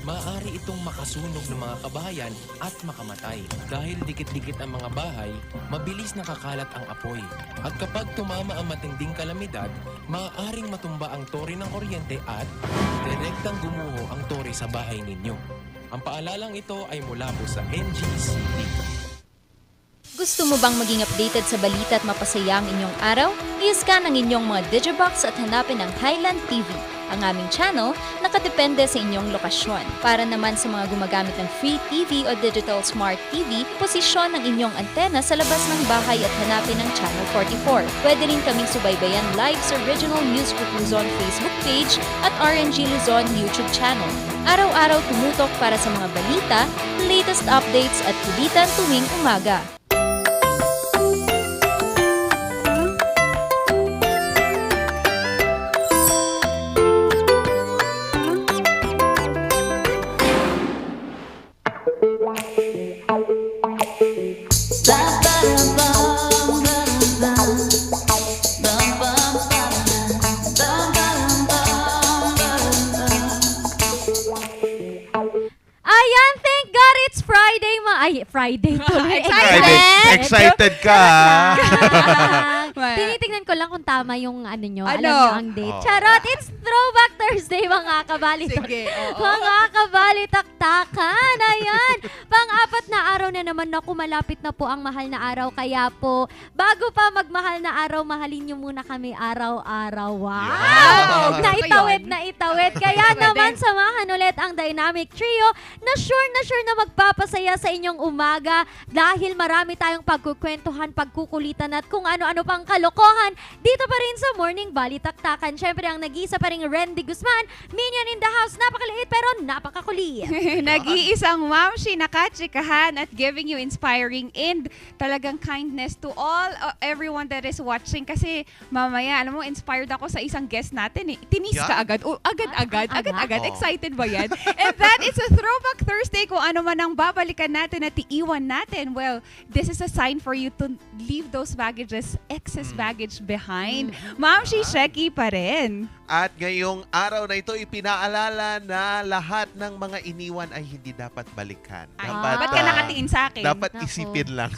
maaari itong makasunog ng mga kabahayan at makamatay. Dahil dikit-dikit ang mga bahay, mabilis nakakalat ang apoy. At kapag tumama ang matinding kalamidad, maaaring matumba ang tore ng kuryente at direktang gumuho ang tore sa bahay ninyo. Ang paalalang ito ay mula po sa NGCP. Gusto mo bang maging updated sa balita at mapasaya ang inyong araw? I-scan ang inyong mga Digibox at hanapin ang Highland TV. Ang aming channel, nakadepende sa inyong lokasyon. Para naman sa mga gumagamit ng Free TV o Digital Smart TV, posisyon ang inyong antena sa labas ng bahay at hanapin ang Channel 44. Pwede rin kaming subaybayan live sa Original News Group Luzon Facebook page at RNG Luzon YouTube channel. Araw-araw tumutok para sa mga balita, latest updates at kulitan tuwing umaga. Ayan, thank God it's Friday Friday tuloy. Excited ka. Tinitingnan ko lang kung tama yung ano nyo. Ano? Alam nyo ang date. Charot! It's Throwback Thursday, mga kabalitak. Sige, oo. Mga kabalitaktakan. Ayan. Pang-apat na araw na naman. Naku, malapit na po ang mahal na araw. Kaya po, bago pa magmahal na araw, mahalin nyo muna kami araw-araw. Wow! Yeah. Naitawid. Kaya naman, samahan ulit ang Dynamic Trio na sure na magpapasaya sa inyong umaga dahil marami tayong pagkukwentuhan, pagkukulitan at kung ano-ano pang kalokohan dito pa rin sa Morning Balitaktakan. Siyempre, ang nag-iisa pa rin Randy Guzman, Minion in the house, napakaliit pero napakakulit. Nag-iisang mamshi nakatsikahan at giving you inspiring and talagang kindness to all everyone that is watching kasi mamaya, alam mo, inspired ako sa isang guest natin eh. Tinis ka agad. Agad. Oh. Excited ba yan? And that is a Throwback Thursday kung ano man ang babalikan natin at iiwan natin. Well, this is a sign for you to leave those baggages, excess baggage behind. Mamshi Sheki pa rin. At ngayong araw na ito, ipinaalala na lahat ng mga iniwan ay hindi dapat balikan. Ba't ka nakatingin sa akin? Dapat Nako. isipin lang.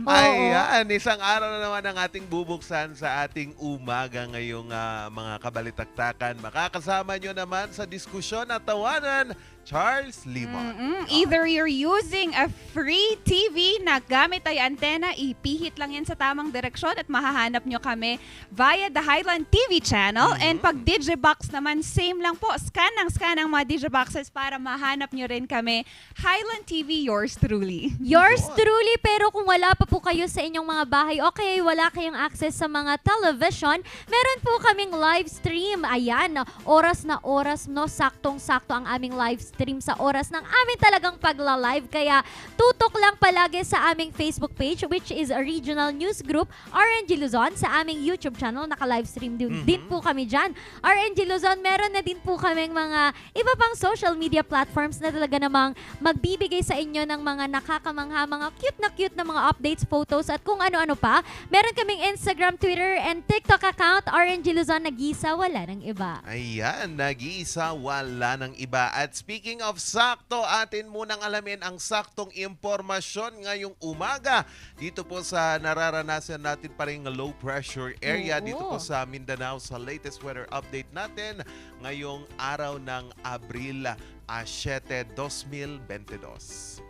Oo. Ayan, isang araw na naman ang ating bubuksan sa ating umaga ngayong mga kabalitaktakan. Makakasama nyo naman sa diskusyon at tawanan, Charles Limon. Either you're using a free TV na gamit ay antena, ipihit lang yan sa tamang direksyon at mahahanap nyo kami via the Highland TV channel. And pag Digibox naman, same lang po. Scan ang mga Digiboxes para mahanap nyo rin kami. Highland TV, yours truly. Yours truly, pero kung wala pa po kayo sa inyong mga bahay, okay, wala kayong access sa mga television, meron po kaming live stream. Ayan, oras na oras, no, saktong-sakto ang aming live stream sa oras ng aming talagang pagla-live. Kaya tutok lang palagi sa aming Facebook page, which is a Regional News Group, RNG Luzon. Sa aming YouTube channel, naka-live stream din po kami dyan. RNG Luzon, meron na din po kaming mga iba pang social media platforms na talaga namang magbibigay sa inyo ng mga nakakamangha, mga cute na mga updates, photos, at kung ano-ano pa. Meron kaming Instagram, Twitter, and TikTok account, RNG Luzon, nag-isa, wala ng iba. Ayan, nag-iisa, wala ng iba. At speaking of sakto, atin munang alamin ang saktong impormasyon ngayong umaga. Dito po sa nararanasan natin pa rin low pressure area. Oo. Dito po sa Mindanao sa latest weather update natin ngayong araw ng Abril 7, 2022.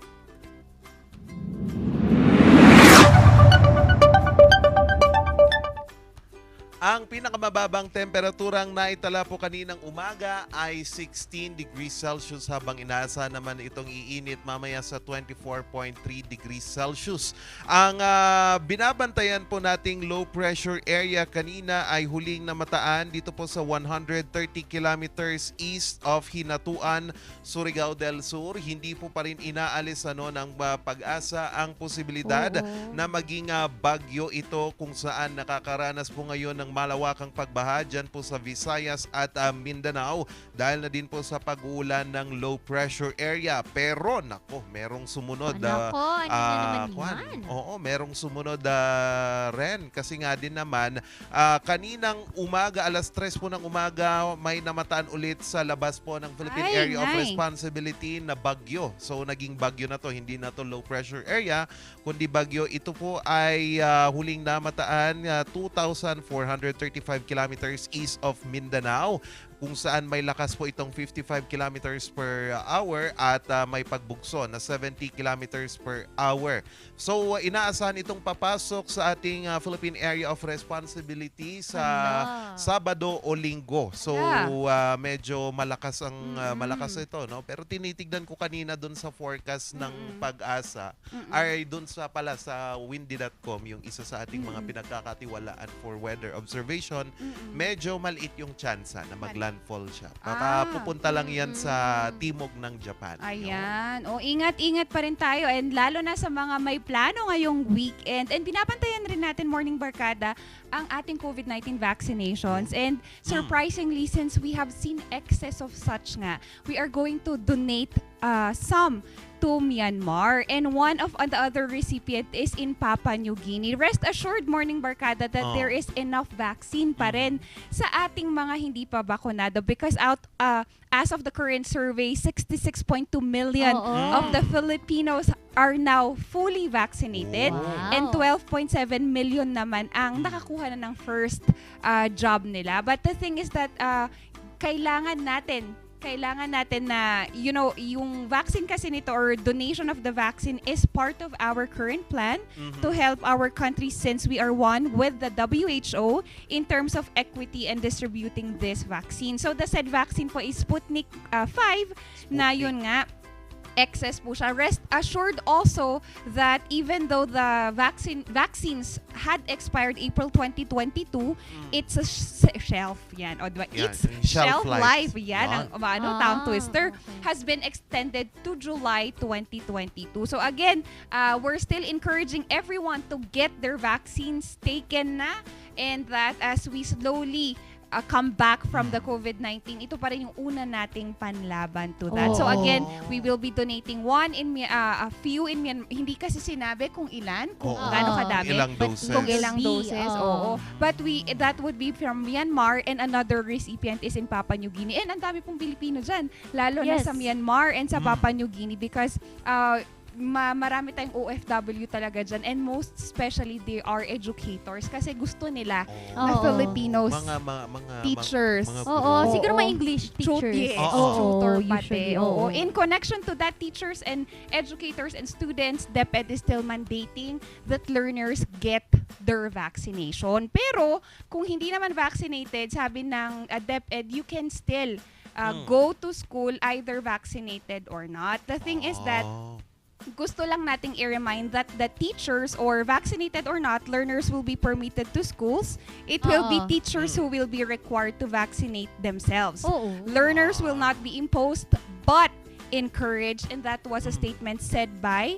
Ang pinakamababang temperaturang naitala po kaninang umaga ay 16 degrees Celsius habang inaasa naman itong iinit mamaya sa 24.3 degrees Celsius. Ang binabantayan po nating low pressure area kanina ay huling namataan dito po sa 130 kilometers east of Hinatuan, Surigao del Sur. Hindi po pa rin inaalis ng pag-asa ang posibilidad na maging bagyo ito kung saan nakakaranas po ngayon ng malawakang pagbaha dyan po sa Visayas at Mindanao dahil na din po sa pag-uulan ng low pressure area. Pero nako, merong sumunod. Nako, ano na naman Kwan, yan? oo, merong sumunod ren kasi nga din naman kaninang umaga, alas 3 po ng umaga, may namataan ulit sa labas po ng Philippine Ay, Area of nay. Responsibility na bagyo. So naging bagyo na to, hindi na to low pressure area, kundi bagyo. Ito po ay huling namataan 2,435 kilometers east of Mindanao, kung saan may lakas po itong 55 kilometers per hour at may pagbugso na 70 kilometers per hour. So inaasahan itong papasok sa ating Philippine Area of Responsibility sa Hala. Sabado o Linggo. So Yeah. medyo malakas ang malakas ito, no? Pero tinitignan ko kanina doon sa forecast ng Pag-asa ay doon sa pala sa windy.com, yung isa sa ating mga pinagkakatiwalaan for weather observation, medyo maliit yung tsansa na maglandfall siya. Baka pupunta lang yan sa timog ng Japan. Ayan. O, ingat-ingat pa rin tayo. And lalo na sa mga may plano ngayong weekend. And pinapantayan rin natin, Morning Barkada, ang ating COVID-19 vaccinations. And surprisingly, since we have seen excess of such nga, we are going to donate some to Myanmar. And one of the other recipient is in Papua New Guinea. Rest assured, Morning Barkada, that there is enough vaccine pa rin sa ating mga hindi pa bakunado because as of the current survey, 66.2 million of the Filipinos are now fully vaccinated. Wow. And 12.7 million naman ang nakakuha na ng first job nila. But the thing is that kailangan natin na, yung vaccine kasi nito or donation of the vaccine is part of our current plan to help our country since we are one with the WHO in terms of equity and distributing this vaccine. So the said vaccine po is Sputnik 5 na yun nga, excess po siya. Rest assured also that even though the vaccines had expired April 2022, it's a shelf yan. O, diba? Yan, Its yung shelf shelf life. life yan. Ang tongue twister okay. has been extended to July 2022. So again, we're still encouraging everyone to get their vaccines taken na, and that as we slowly come back from the COVID-19, ito pa rin yung una nating panlaban to that. So again, we will be donating a few in Myanmar. Hindi kasi sinabi kung ilan, kung gaano kadami. Ilang doses. Kung ilang Be, doses, oo. But that would be from Myanmar, and another recipient is in Papua New Guinea. And ang dami pong Pilipino dyan, lalo na Yes. sa Myanmar and sa Papua New Guinea because marami tayong OFW talaga dyan, and most especially they are educators kasi gusto nila na Oo. Filipinos mga teachers. Oo, Oo. siguro may English teachers. Yes, Oo. tutor usually, pati. Oo. oo. In connection to that, teachers and educators and students, DepEd is still mandating that learners get their vaccination. Pero kung hindi naman vaccinated, sabi ng DepEd, you can still go to school either vaccinated or not. The thing is that gusto lang nating i-remind that the teachers, or vaccinated or not, learners will be permitted to schools. It will be teachers who will be required to vaccinate themselves. Oo. Learners will not be imposed but encouraged, and that was a statement said by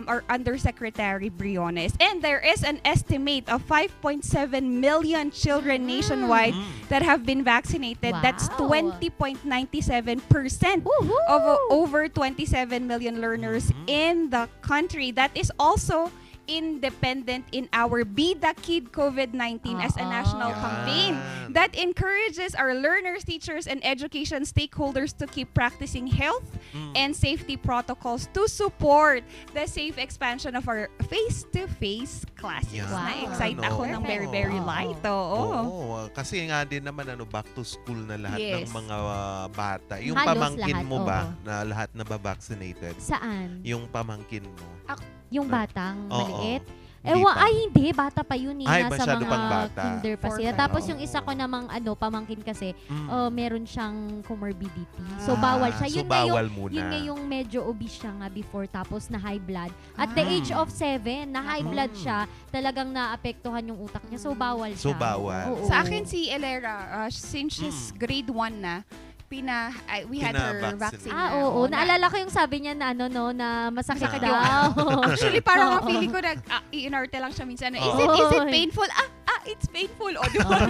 our Undersecretary Briones. And there is an estimate of 5.7 million children nationwide that have been vaccinated. That's Wow. 20.97% of over 27 million learners in the country. That is also independent in our Be the Kid COVID-19 as a national Yan. campaign that encourages our learners, teachers, and education stakeholders to keep practicing health and safety protocols to support the safe expansion of our face-to-face classes. Yan. Na-excite Ano? ako ng very, very light. Oo, kasi nga din naman back to school na lahat ng Yes. mga bata. Yung Halos pamangkin lahat, mo ba oo. na lahat na ba-vaccinated? Saan? Yung pamangkin mo. Yung batang Oo. maliit? Hindi Ewa, pa. hindi. Bata pa yun eh. Ay, Nasa masyado mga pang bata. kinder pa sila. Fourth, Tapos oo. yung isa ko namang pamangkin kasi, meron siyang comorbidity. Ah, So, bawal siya. so Yun nga bawal muna. Yun nga yung medyo obese siya nga before. Tapos na high blood. At the age of 7, na high blood siya, talagang naapektuhan yung utak niya. So, bawal siya. So, bawal. Oo. Sa akin si Elera, since she's grade 1 na, we had her Pina-vaccine. vaccine. Ah, oo. Naalala ko yung sabi niya na na masakit Masakit daw. Actually, parang Oo. ang feeling ko, i-inarte lang siya minsan. Is Oo. it painful? it's painful. O, di ba?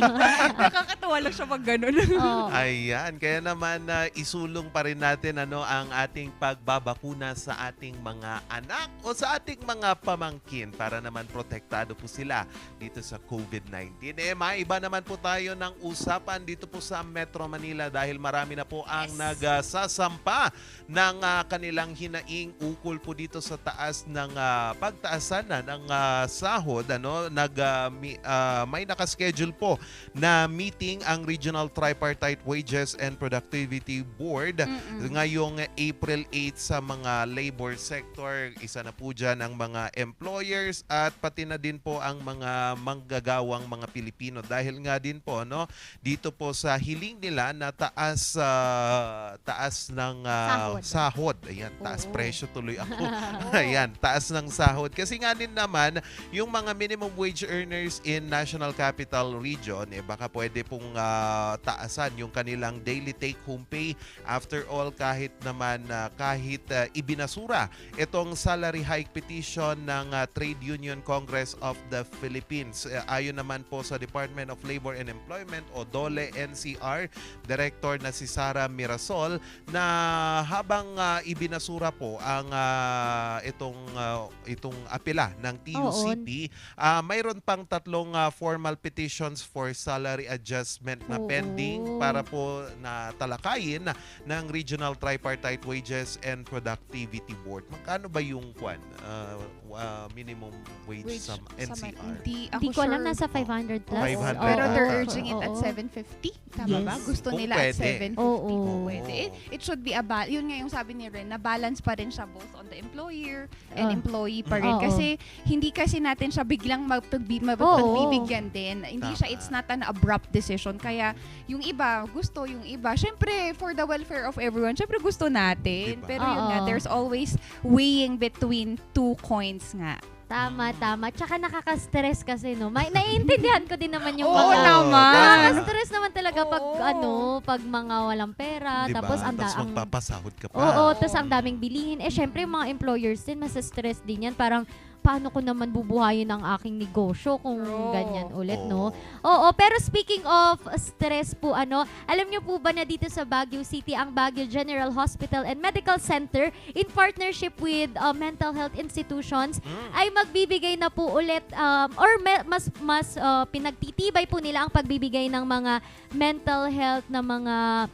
Nakakatawa lang siya pag ganun. Oo. Ayan, kaya naman isulong pa rin natin ang ating pagbabakuna sa ating mga anak o sa ating mga pamangkin para naman protektado po sila dito sa COVID-19. Maiba naman po tayo ng usapan dito po sa Metro Manila dahil marami na po ang nagsasampa ng kanilang hinaing ukol po dito sa taas ng pagtaasan na ng sahod. May nakaschedule po na meeting ang Regional Tripartite Wages and Productivity Board ngayong April 8 sa mga labor sector. Isa na po dyan ang mga employers at pati na din po ang mga manggagawang mga Pilipino dahil nga din po dito po sa hiling nila na taas ng sahod. Ayan, taas presyo tuloy ako. Ayan, taas ng sahod. Kasi nga din naman yung mga minimum wage earners in National Capital Region, baka pwede pong taasan yung kanilang daily take-home pay. After all, kahit ibinasura itong salary hike petition ng Trade Union Congress of the Philippines. Ayon naman po sa Department of Labor and Employment o DOLE NCR, Director na si Sara Mirasol, na habang ibinasura po ang itong apela ng TUCP, mayroon pang 3 formal petitions for salary adjustment na pending para po na talakayin ng Regional Tripartite Wages and Productivity Board. Magkano ba yung minimum wage sa NCR? Hindi ko alam, nasa 500 plus. 500. Pero they're Oo. urging it at Oo. 750. Tama Yes. ba? Gusto Kung nila pwede. at 750. Oo. Kung pwede. It should be yun nga yung sabi ni Ren, na balance pa rin siya both on the employer and employee pa rin. Oo. Kasi hindi kasi natin siya biglang mapagbibigyan din. Hindi siya, it's not an abrupt decision. Kaya yung iba, gusto yung iba. Siyempre, for the welfare of everyone, siyempre gusto natin. Diba? Pero yun nga, Oo. there's always weighing between two coins nga. Tama. Tsaka nakaka-stress kasi, no? Naiintindihan ko din naman yung Oo mga... naman. Nakaka-stress naman talaga pag, Oo. pag mga walang pera. Diba? Tapos Tapos magpapasahod ka pa. Oo, tapos ang daming bilihin. Syempre, yung mga employers din, mas-stress din yan. Parang, paano ko naman bubuhayin ang aking negosyo kung True. ganyan ulit, no? Oo, pero speaking of stress po, alam niyo po ba na dito sa Baguio City, ang Baguio General Hospital and Medical Center, in partnership with mental health institutions, ay magbibigay na po ulit, mas pinagtitibay po nila ang pagbibigay ng mga mental health na mga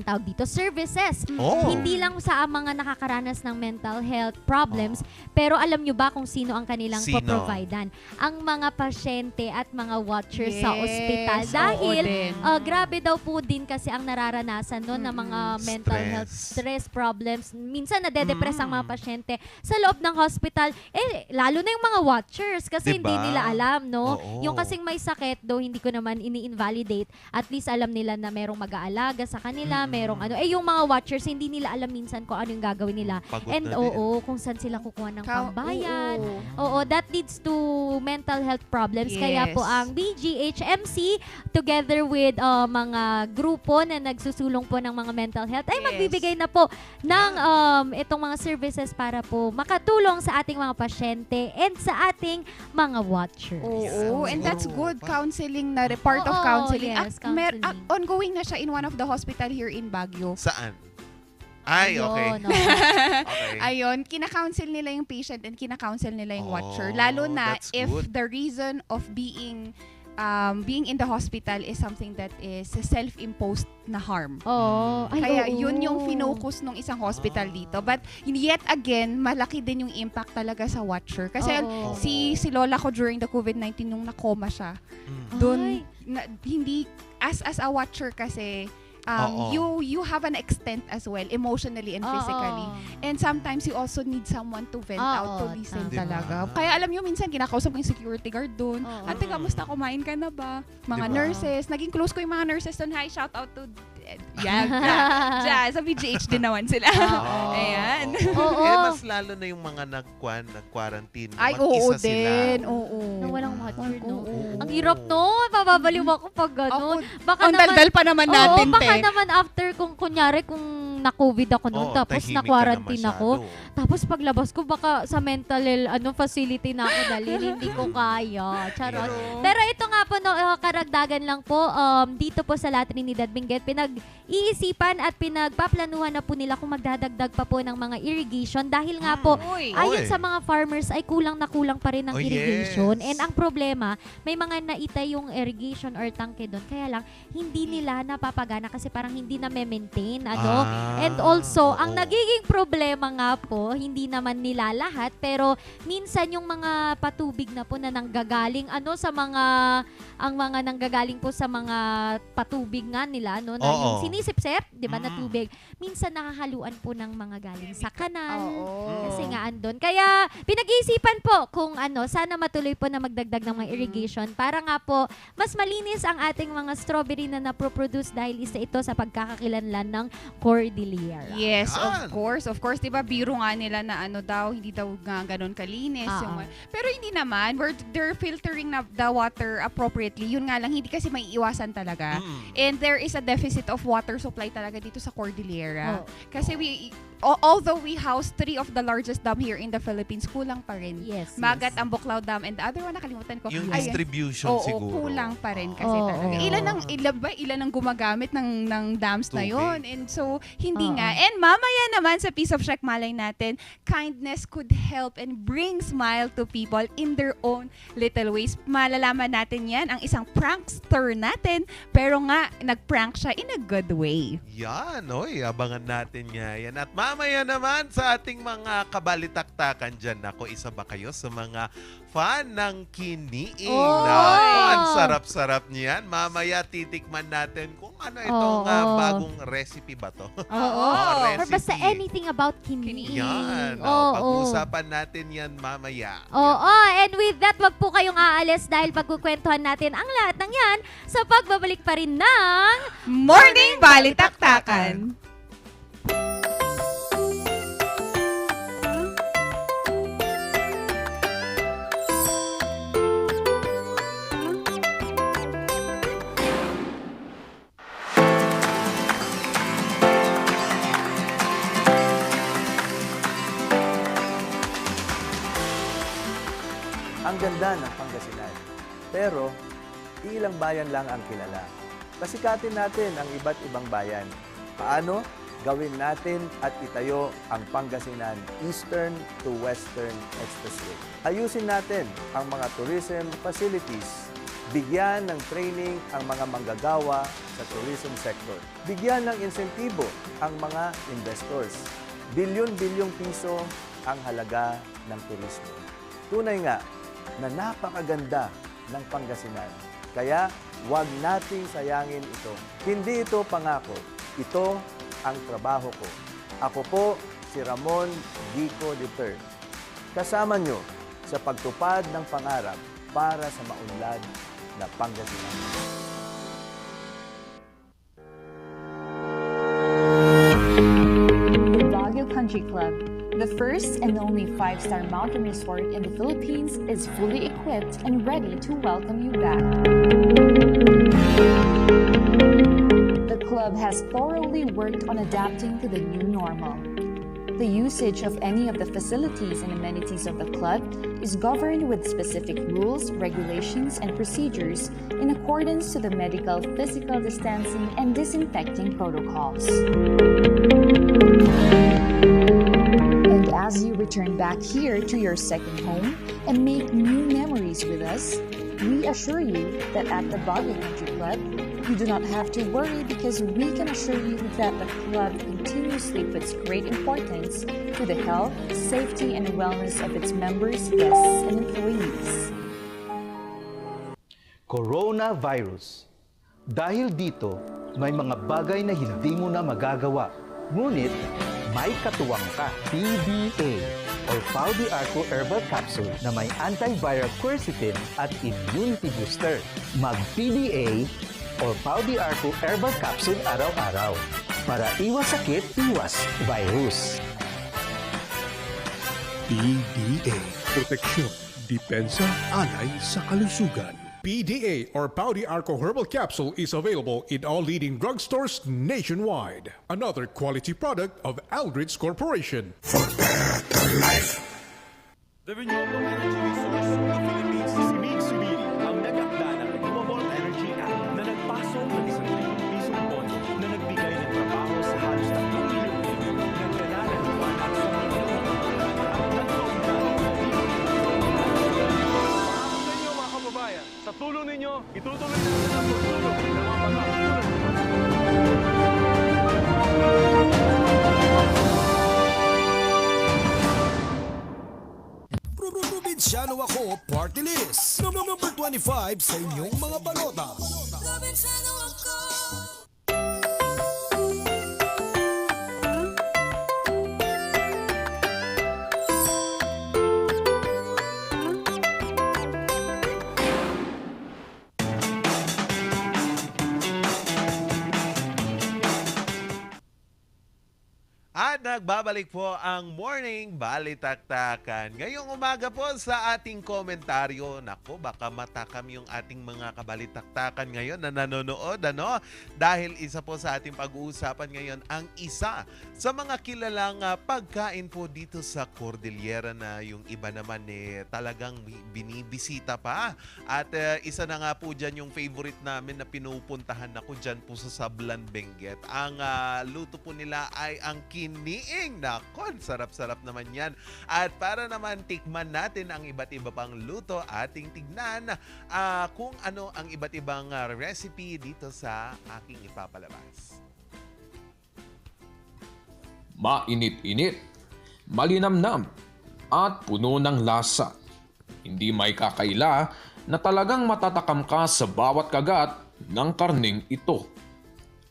tawag dito? Services. Oh. Hindi lang sa mga nakakaranas ng mental health problems, pero alam nyo ba kung sino ang kanilang Sino? poprovidean? Ang mga pasyente at mga watchers sa Yes. ospital. Oo Dahil, din. grabe daw po din kasi ang nararanasan nun ng mga mental health stress problems. Minsan nade-depress ang mga pasyente sa loob ng hospital. Lalo na yung mga watchers kasi Diba? hindi nila alam, no? Oo. Yung kasing may sakit, though hindi ko naman ini-invalidate, at least alam nila na merong mag-aalaga sa kanila, merong yung mga watchers, hindi nila alam minsan kung ano yung gagawin nila. Pagod And na din. kung saan sila kukuha ng Ka- pambayan. oo. That leads to mental health problems. Kaya Yes. po ang BGHMC, together with mga grupo na nagsusulong po ng mga mental health, ay Yes. magbibigay na po ng itong mga services para po makatulong sa ating mga pasyente and sa ating mga watchers. Oo, and that's Siguro good. pa. Counseling na, part of Oo, counseling. yes, counseling. Ongoing na siya in one of the hospital here in Baguio. Saan? Ay, okay. Ayun, oo. Okay. Ayun, kina-counsel nila yung patient and kina-counsel nila yung watcher. Oh, Lalo na that's if good. the reason of being in the hospital is something that is self-imposed na harm. Oo. Ay, Kaya oo. yun yung finocus ng isang hospital dito. But yet again, malaki din yung impact talaga sa watcher. Kasi Oo. si lola ko during the COVID-19 nung nakoma siya, doon hindi as a watcher kasi you have an extent as well emotionally and physically. And sometimes you also need someone to vent out, to Oo, listen tama. talaga. Kaya alam nyo, minsan kinakausap ko yung security guard doon. Oo. Ate, kamusta? Kumain ka na ba? Mga Diba? nurses. Naging close ko yung mga nurses doon. Hi, shout out to sa BGH din naman sila. Oo. Ayan. Oo. Mas lalo na yung mga nag-quarantine. Ay, mag-isa oo sila. din. Oo. Na walang watcher, no? Oo. Ang hirap, no? Mababaliw ako pag gano'n. Ako, ang daldal pa naman natin, Oo, baka te. naman after kung kunyari kung na-COVID ako noon, tapos tahimik ka na na-quarantine ako. masyado. Tapos paglabas ko, baka sa mental facility na ako dahil hindi ko kaya. Charot. Pero ito nga po, no, karagdagan lang po, dito po sa La Trinidad, Benguet, pinag-iisipan at pinagpaplanuhan na po nila kung magdadagdag pa po ng mga irrigation dahil nga po, Uy. ayon Oy. sa mga farmers ay kulang na kulang pa rin ng Oh, irrigation. yes. And ang problema, may mga naitay yung irrigation or tangke doon. Kaya lang, hindi nila napapagana kasi parang hindi na maintain. Ano? And also, ang oo. nagiging problema nga po, hindi naman nila lahat, pero minsan yung mga patubig na po na nanggagaling sa mga, ang mga nanggagaling po sa mga patubig nga nila, no, na Oo. yung sinisip-sip, di ba, na Mm. tubig, minsan nakahaluan po ng mga galing sa kanal. Oo. Kasi nga andun. Kaya pinag-iisipan po kung sana matuloy po na magdagdag ng mga irrigation para nga po mas malinis ang ating mga strawberry na naproproduce dahil isa ito sa pagkakakilanlan ng Cordillera. Yes, Yan. of course. Of course, 'di ba biro nga nila na hindi daw nga ganun kalinis Oo. pero hindi naman. They're filtering na the water appropriately. Yun nga lang hindi kasi maiiwasan talaga. And there is a deficit of water supply talaga dito sa Cordillera. Oo. Kasi although we house 3 of the largest dam here in the Philippines, kulang pa rin. Yes. Magat ang Buklao Dam and the other one nakalimutan ko. Yung Ay, distribution oo, siguro. kulang pa rin kasi Oo. talaga. Ilan ang gumagamit ng dams na Tubig. yon. And so, hindi Oo. nga. And mamaya naman sa Piece of Check malay natin, kindness could help and bring smile to people in their own little ways. Malalaman natin yan, ang isang prankster natin, pero nga, nag-prank siya in a good way. Yan, abangan natin nga yan. At mamaya naman sa ating mga kabalitaktakan dyan, ako, isa ba kayo sa mga fan ng kiniing? Oh! Nako, ang sarap-sarap niyan. Mamaya titikman natin kung ano itong Oo. bagong recipe ba to? Oo. Or recipe. basta anything about kiniing. Yan, Oo. pag-uusapan natin yan mamaya. Oo, and with that, wag po kayong aalis dahil pagkukwentuhan natin ang lahat ng yan sa pagbabalik pa rin ng Morning Balitaktakan! Ang ganda ng Pangasinan. Pero, ilang bayan lang ang kilala. Pasikatin natin ang iba't ibang bayan. Paano? Gawin natin at itayo ang Pangasinan Eastern to Western Expressway. Ayusin natin ang mga tourism facilities. Bigyan ng training ang mga manggagawa sa tourism sector. Bigyan ng insentibo ang mga investors. Bilyon-bilyong piso ang halaga ng turismo. Tunay nga na napakaganda ng Pangasinan. Kaya huwag nating sayangin ito. Hindi ito pangako. Ito ang trabaho ko. Ako po si Ramon Gico III. Kasama nyo sa pagtupad ng pangarap para sa maunlad na Pangasinan. The Baguio Country Club, the first and only 5-star mountain resort in the Philippines, is fully equipped and ready to welcome you back. The club has thoroughly worked on adapting to the new normal. The usage of any of the facilities and amenities of the club is governed with specific rules, regulations, and procedures in accordance to the medical, physical distancing, and disinfecting protocols. And as you return back here to your second home and make new memories with us, we assure you that at the Baguio Country Club, you do not have to worry because we can assure you that the club continuously puts great importance to the health, safety, and wellness of its members, guests, and employees. Coronavirus. Dahil dito, may mga bagay na hindi mo na magagawa. Ngunit, may katuwang ka. PDA or Pau de Arco Herbal Capsule na may antiviral quercetin at immunity booster. Mag-PDA or Pau de Arco Herbal Capsule araw-araw. Para iwas sakit, iwas virus. PDA. Proteksyon, depensa, alay sa kalusugan. PDA or Pau de Arco Herbal Capsule is available in all leading drugstores nationwide. Another quality product of Aldrich Corporation. The renewable energy resource of the Philippines is Mitsubishi, ang nag-akda ng Renewable Energy Act na nagpasok ng 1 bilyong pisong pondo na nagbigay ng trabaho sa halos 3 milyong Pilipino ng kanalaliwan at sa milyong sa inyo mga kababayan, sa tulong ninyo, itutuloy natin ang pagtulong ng mga pagkakatulong. Probinsyano ako, party list. Number 25 sa inyong mga balota. At nagbabalik po ang Morning Balitaktakan. Ngayong umaga po sa ating komentaryo, nako baka matakam yung ating mga kabalitaktakan ngayon na nanonood, ano? Dahil isa po sa ating pag-uusapan ngayon ang isa sa mga kilalang pagkain po dito sa Cordillera na yung iba naman talagang binibisita pa. At isa na nga po dyan yung favorite namin na pinupuntahan ako dyan po sa Sablan Benguet. Ang luto po nila ay ang kiniing. Nako, sarap-sarap naman yan. At para naman tikman natin ang iba't iba pang luto, ating tignan kung ano ang iba't ibang recipe dito sa aking ipapalabas. Mainit-init, malinamnam, at puno ng lasa. Hindi may kakaila na talagang matatakam ka sa bawat kagat ng karning ito.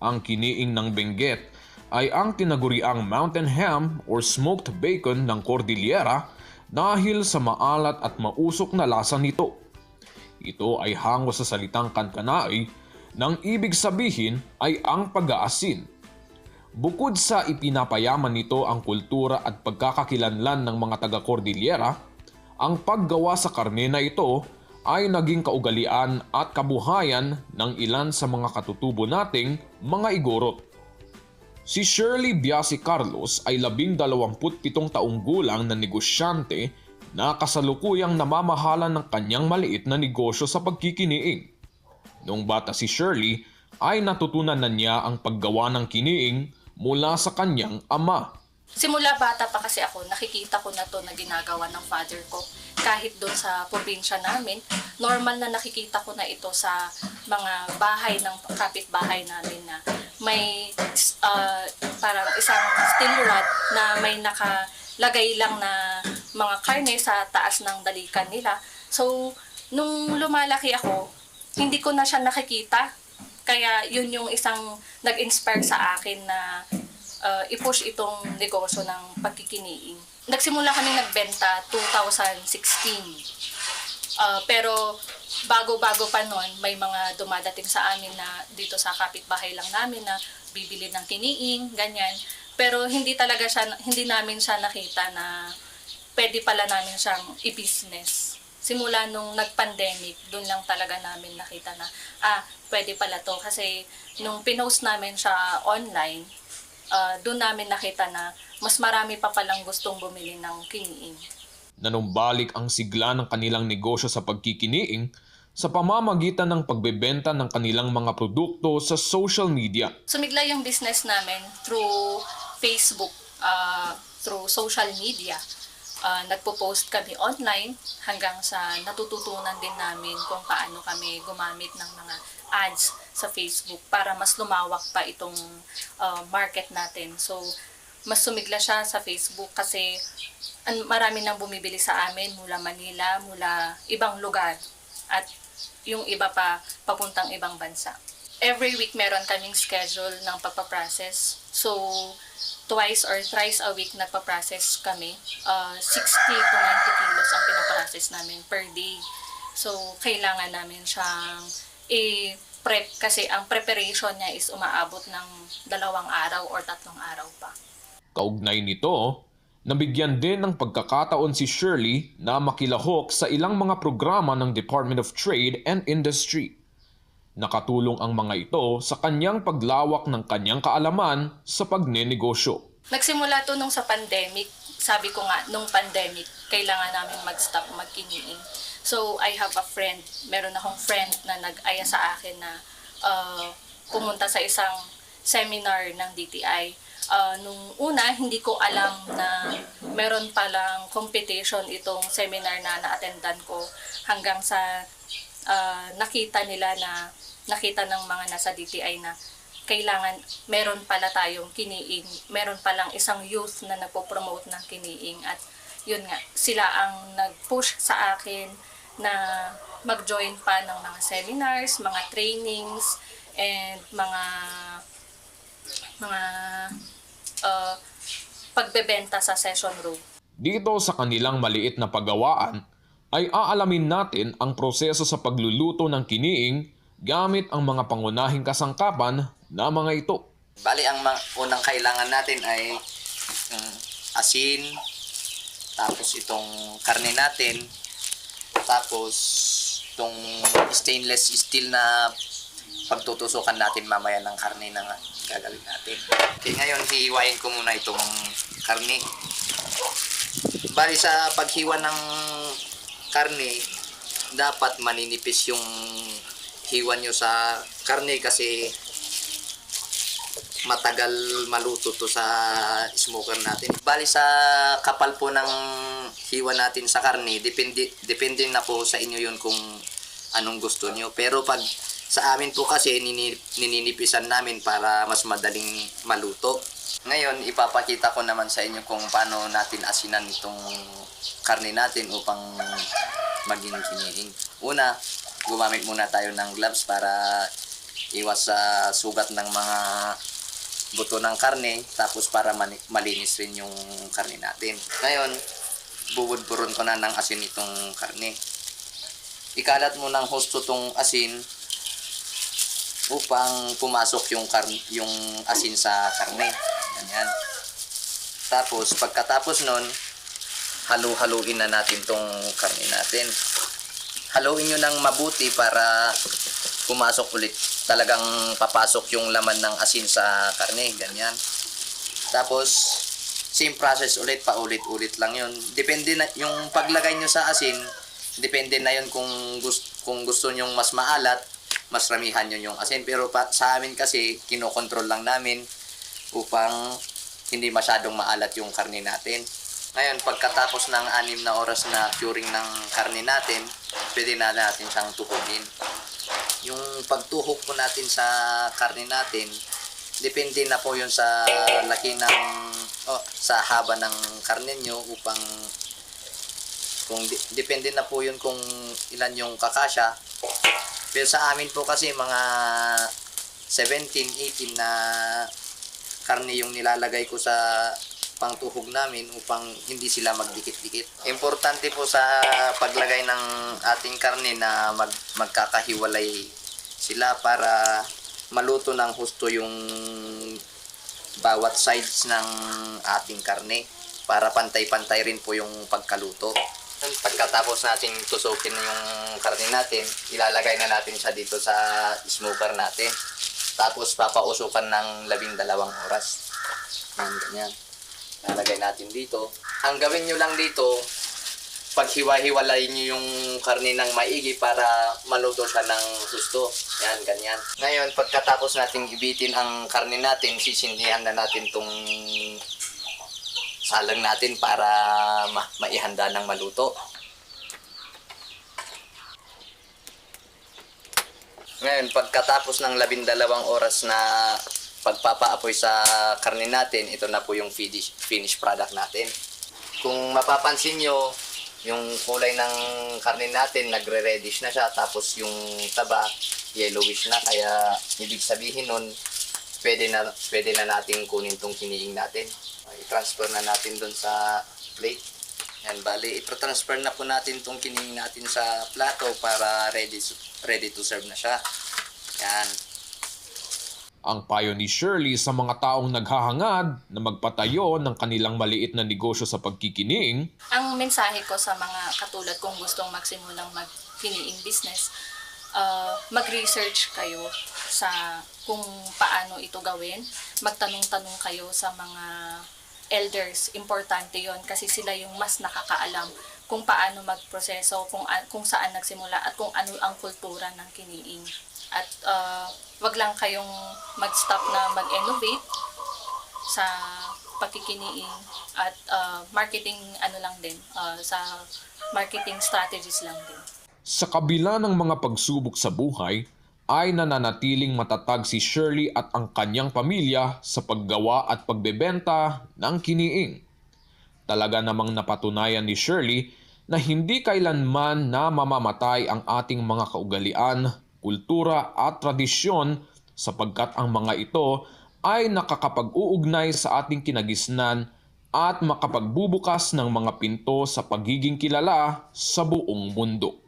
Ang kiniing ng Benguet ay ang tinaguriang mountain ham or smoked bacon ng Cordillera dahil sa maalat at mausok na lasa nito. Ito ay hango sa salitang kankanay nang ibig sabihin ay ang pag-aasin. Bukod sa ipinapayaman nito ang kultura at pagkakakilanlan ng mga taga-Cordillera, ang paggawa sa karne na ito ay naging kaugalian at kabuhayan ng ilan sa mga katutubo nating mga igorot. Si Shirley Biasi Carlos ay 27 taong gulang na negosyante na kasalukuyang namamahalan ng kanyang maliit na negosyo sa pagkikiniing. Noong bata si Shirley ay natutunan na niya ang paggawa ng kiniing mula sa kanyang ama. Simula bata pa kasi ako, nakikita ko na to na ginagawa ng father ko. Kahit doon sa probinsya namin, normal na nakikita ko na ito sa mga bahay ng kapitbahay namin na may parang isang steel rod na may nakalagay lang na mga karne sa taas ng dalikan nila. So, nung lumalaki ako, hindi ko na siya nakikita. Kaya yun yung isang nag-inspire sa akin na i-push itong negosyo ng pagkikiniing. Nagsimula kami nagbenta 2016. Pero bago-bago pa noon, may mga dumadating sa amin na dito sa kapitbahay lang namin na bibili ng kiniing, ganyan. Pero hindi namin siya nakita na pwede pala namin siyang i-business. Simula nung nag-pandemic, doon lang talaga namin nakita na, pwede pala to. Kasi nung pinost namin siya online, doon namin nakita na mas marami pa palang gustong bumili ng kiniing. Nanumbalik ang sigla ng kanilang negosyo sa pagkikiniing sa pamamagitan ng pagbebenta ng kanilang mga produkto sa social media. Sumigla yung business namin through Facebook, through social media. Nagpo-post kami online hanggang sa natututunan din namin kung paano kami gumamit ng mga ads sa Facebook para mas lumawak pa itong market natin. So, mas sumigla siya sa Facebook kasi marami nang bumibili sa amin mula Manila, mula ibang lugar at yung iba pa papuntang ibang bansa. Every week meron kaming schedule ng pagpaprocess. So, twice or thrice a week nagpa-process kami. 60 to 90 kilos ang pinaprocess namin per day. So, kailangan namin siyang i-prep kasi ang preparation niya is umaabot ng 2 araw or 3 araw pa. Kaugnay nito, Nabigyan din ng pagkakataon si Shirley na makilahok sa ilang mga programa ng Department of Trade and Industry. Nakatulong ang mga ito sa kanyang paglawak ng kanyang kaalaman sa pagnenegosyo. Nagsimula to nung sa pandemic. Sabi ko nga, nung pandemic, kailangan namin mag-stop magkiniing. So, I have a friend. Meron akong friend na nag-aya sa akin na pumunta sa isang seminar ng DTI. Nung una, hindi ko alam na meron palang competition itong seminar na na-attendan ko hanggang sa nakita ng mga nasa DTI na kailangan meron pala tayong kiniing, meron palang isang youth na nagpo-promote ng kiniing at yun nga, sila ang nag-push sa akin na mag-join pa ng mga seminars, mga trainings, and mga pagbebenta sa session room. Dito sa kanilang maliit na paggawaan ay aalamin natin ang proseso sa pagluluto ng kiniing gamit ang mga pangunahing kasangkapan na mga ito. Bali, ang unang kailangan natin ay asin, tapos itong karne natin, tapos itong stainless steel na pagtutusukan natin mamaya ng karne na gagawin natin. Okay, ngayon hihiwain ko muna itong karne. Bali, sa paghiwa ng karne, dapat maninipis yung hiwa nyo sa karne kasi matagal maluto to sa smoker natin. Bali, sa kapal po ng hiwa natin sa karne, depende na po sa inyo yun kung anong gusto nyo. Pero pag sa amin po kasi nininipisan namin para mas madaling maluto. Ngayon, ipapakita ko naman sa inyo kung paano natin asinan itong karne natin upang maging kiniing. Una, gumamit muna tayo ng gloves para iwas sa sugat ng mga buto ng karne, tapos para malinis rin yung karne natin. Ngayon, bubudburon ko na ng asin itong karne. Ikalat mo ng husto itong asin upang pumasok yung asin sa karne. Ganyan. Tapos, pagkatapos nun, halu-haluin na natin tong karne natin. Haluin nyo ng mabuti para pumasok ulit. Talagang papasok yung laman ng asin sa karne. Ganyan. Tapos, same process ulit, paulit-ulit lang yun. Depende na, yung paglagay nyo sa asin, depende na yun kung gusto nyong mas maalat, mas ramihan nyo yung asin. Pero sa amin kasi, kinokontrol lang namin upang hindi masyadong maalat yung karne natin. Ngayon, pagkatapos ng 6 na oras na curing ng karne natin, pwede na natin siyang tuhugin. Yung pagtuhog po natin sa karne natin, depende na po yun sa laki ng, sa haba ng karne nyo upang, depende na po yun kung ilan yung kakasya. Pero sa amin po kasi mga 17, 18 na karne yung nilalagay ko sa pangtuhog namin upang hindi sila magdikit-dikit. Importante po sa paglagay ng ating karne na magkakahiwalay sila para maluto ng husto yung bawat sides ng ating karne para pantay-pantay rin po yung pagkaluto. Pagkatapos natin tusukin yung karne natin, ilalagay na natin siya dito sa smoker natin. Tapos papausukan ng 12 oras. Ganyan. Nalagay natin dito. Ang gawin nyo lang dito, paghiwa-hiwalay nyo yung karne ng maigi para maluto siya ng gusto. Yan, ganyan. Ngayon, pagkatapos natin ibitin ang karne natin, sisindihan na natin tong salang natin para maihanda ng maluto. Ngayon, pagkatapos ng 12 oras na pagpapaapoy sa karne natin, ito na po yung finished product natin. Kung mapapansin nyo, yung kulay ng karne natin, nagre-reddish na siya, tapos yung taba, yellowish na, kaya ibig sabihin nun, pwede na natin kunin tong kiniing natin. I-transfer na natin dun sa plate. Yan, bali, i-transfer na po natin tong kiniing natin sa plato para ready to serve na siya. Yan. Ang payo ni Shirley sa mga taong naghahangad na magpatayo ng kanilang maliit na negosyo sa pagkikining, Ang mensahe ko sa mga katulad kong gustong magsimulang magkiniing business, mag-research kayo sa kung paano ito gawin. Magtanong-tanong kayo sa mga elders. Importante yon kasi sila yung mas nakakaalam kung paano magproseso, kung saan nagsimula at kung ano ang kultura ng kiniing. At wag lang kayong mag-stop na mag-innovate sa pagkikiniing at marketing sa marketing strategies lang din. sa kabila ng mga pagsubok sa buhay, ay nananatiling matatag si Shirley at ang kanyang pamilya sa paggawa at pagbebenta ng kiniing. Talaga namang napatunayan ni Shirley na hindi kailanman na mamamatay ang ating mga kaugalian, kultura at tradisyon sapagkat ang mga ito ay nakakapag-uugnay sa ating kinagisnan at makapagbubukas ng mga pinto sa pagiging kilala sa buong mundo.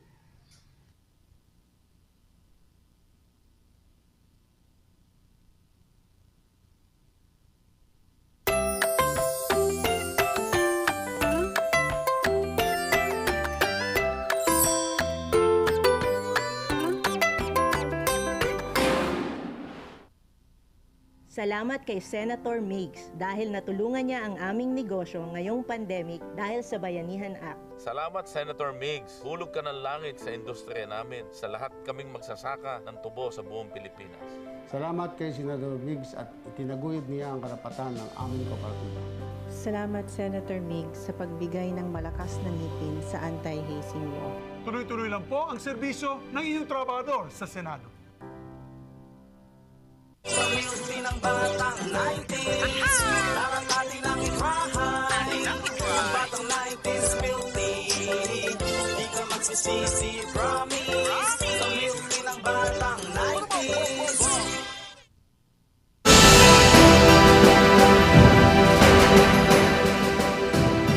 Salamat kay Senator Migs dahil natulungan niya ang aming negosyo ngayong pandemic dahil sa Bayanihan Act. Salamat, Senator Migs. Hulog ka ng langit sa industriya namin. Sa lahat kaming magsasaka ng tubo sa buong Pilipinas. Salamat kay Senator Migs at itinaguyod niya ang karapatan ng aming kooperatiba. Salamat, Senator Migs, sa pagbigay ng malakas na ngipin sa anti-hazing law. Tuloy-tuloy lang po ang serbisyo ng inyong trabahador sa Senado. Pamilti ng batang 90s, parang natin ang itrahan. Ang batang 90s milty, di ka magsisisi, promise. Pamilti ng batang 90s.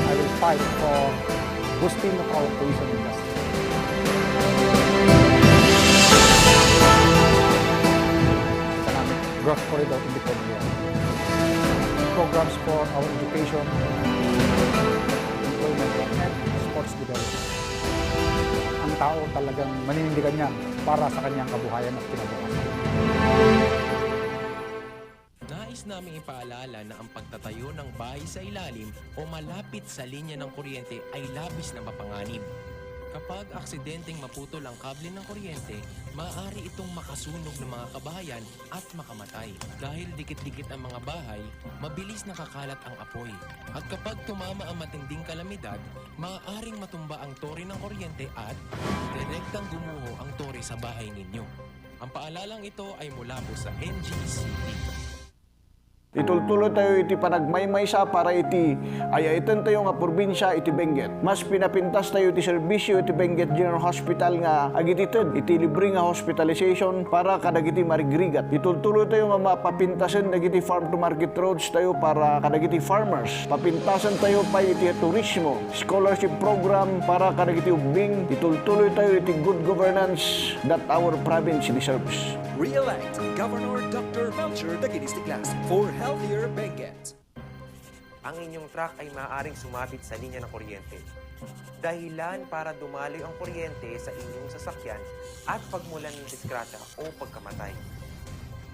I will fight for boosting of our tourism industry. Growth Corridor in the Colombia. Programs for our education, employment, and sports development. Ang tao talagang maninindigan niya para sa kanyang kabuhayan at kinabukasan. Nais namin ipaalala na ang pagtatayo ng bahay sa ilalim o malapit sa linya ng kuryente ay labis na mapanganib. Kapag aksidenteng maputol ang kable ng kuryente, maaari itong makasunog ng mga kabahayan at makamatay. Dahil dikit-dikit ang mga bahay, mabilis nakakalat ang apoy. At kapag tumama ang matinding kalamidad, maaaring matumba ang tore ng kuryente at direktang gumuho ang tore sa bahay ninyo. Ang paalalang ito ay mula po sa NGCP. Itultulo tayo iti panagmaymay sa para iti ayaitan tayo nga probinsya iti Benguet. Mas pinapintas tayo iti serbisyo iti Benguet General Hospital nga agitited iti libre nga hospitalization para kadagiti marigrigat. Itultulo tayo nga mapapintasan dagiti farm to market roads tayo para kadagiti farmers. Papintasan tayo pa iti turismo, scholarship program para kadagiti ubing. Itultuloy tayo iti good governance that our province deserves. Re-elect Governor Dr. Melcher Daginistiglas for Healthier Benguet. Ang inyong truck ay maaaring sumabit sa linya ng kuryente. Dahilan para dumaloy ang kuryente sa inyong sasakyan at pagmulan ng disgrasya o pagkamatay.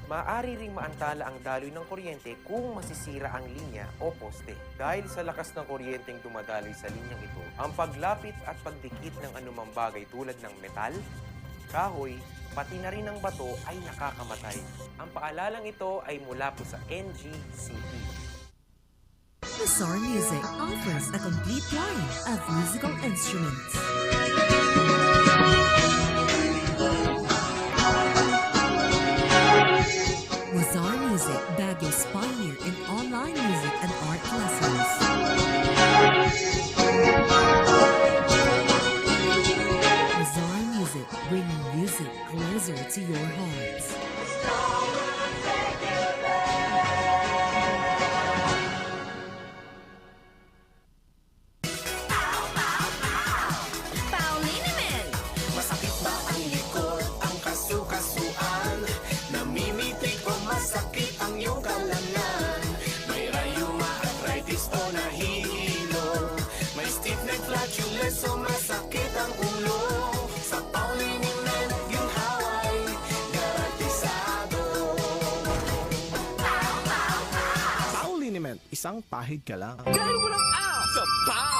Maaari ring maantala ang daloy ng kuryente kung masisira ang linya o poste. Dahil sa lakas ng kuryenteng dumadaloy sa linyang ito, ang paglapit at pagdikit ng anumang bagay tulad ng metal, kahoy, pati na rin ang bato ay nakakamatay. Ang paalalang ito ay mula po sa NGCP. Bizarre Music offers a complete line of musical instruments. Bizarre Music, Baguio's pioneer in online music and art lessons. Bizarre Music, bringing music closer to your hearts. diabetes o nahihilo, may stiff neck, flatulence o masakit ang ulo, sa Pauliniment yung haway garantisado. Pauliniment, isang pahid ka lang. Dahil walang out sa Pau!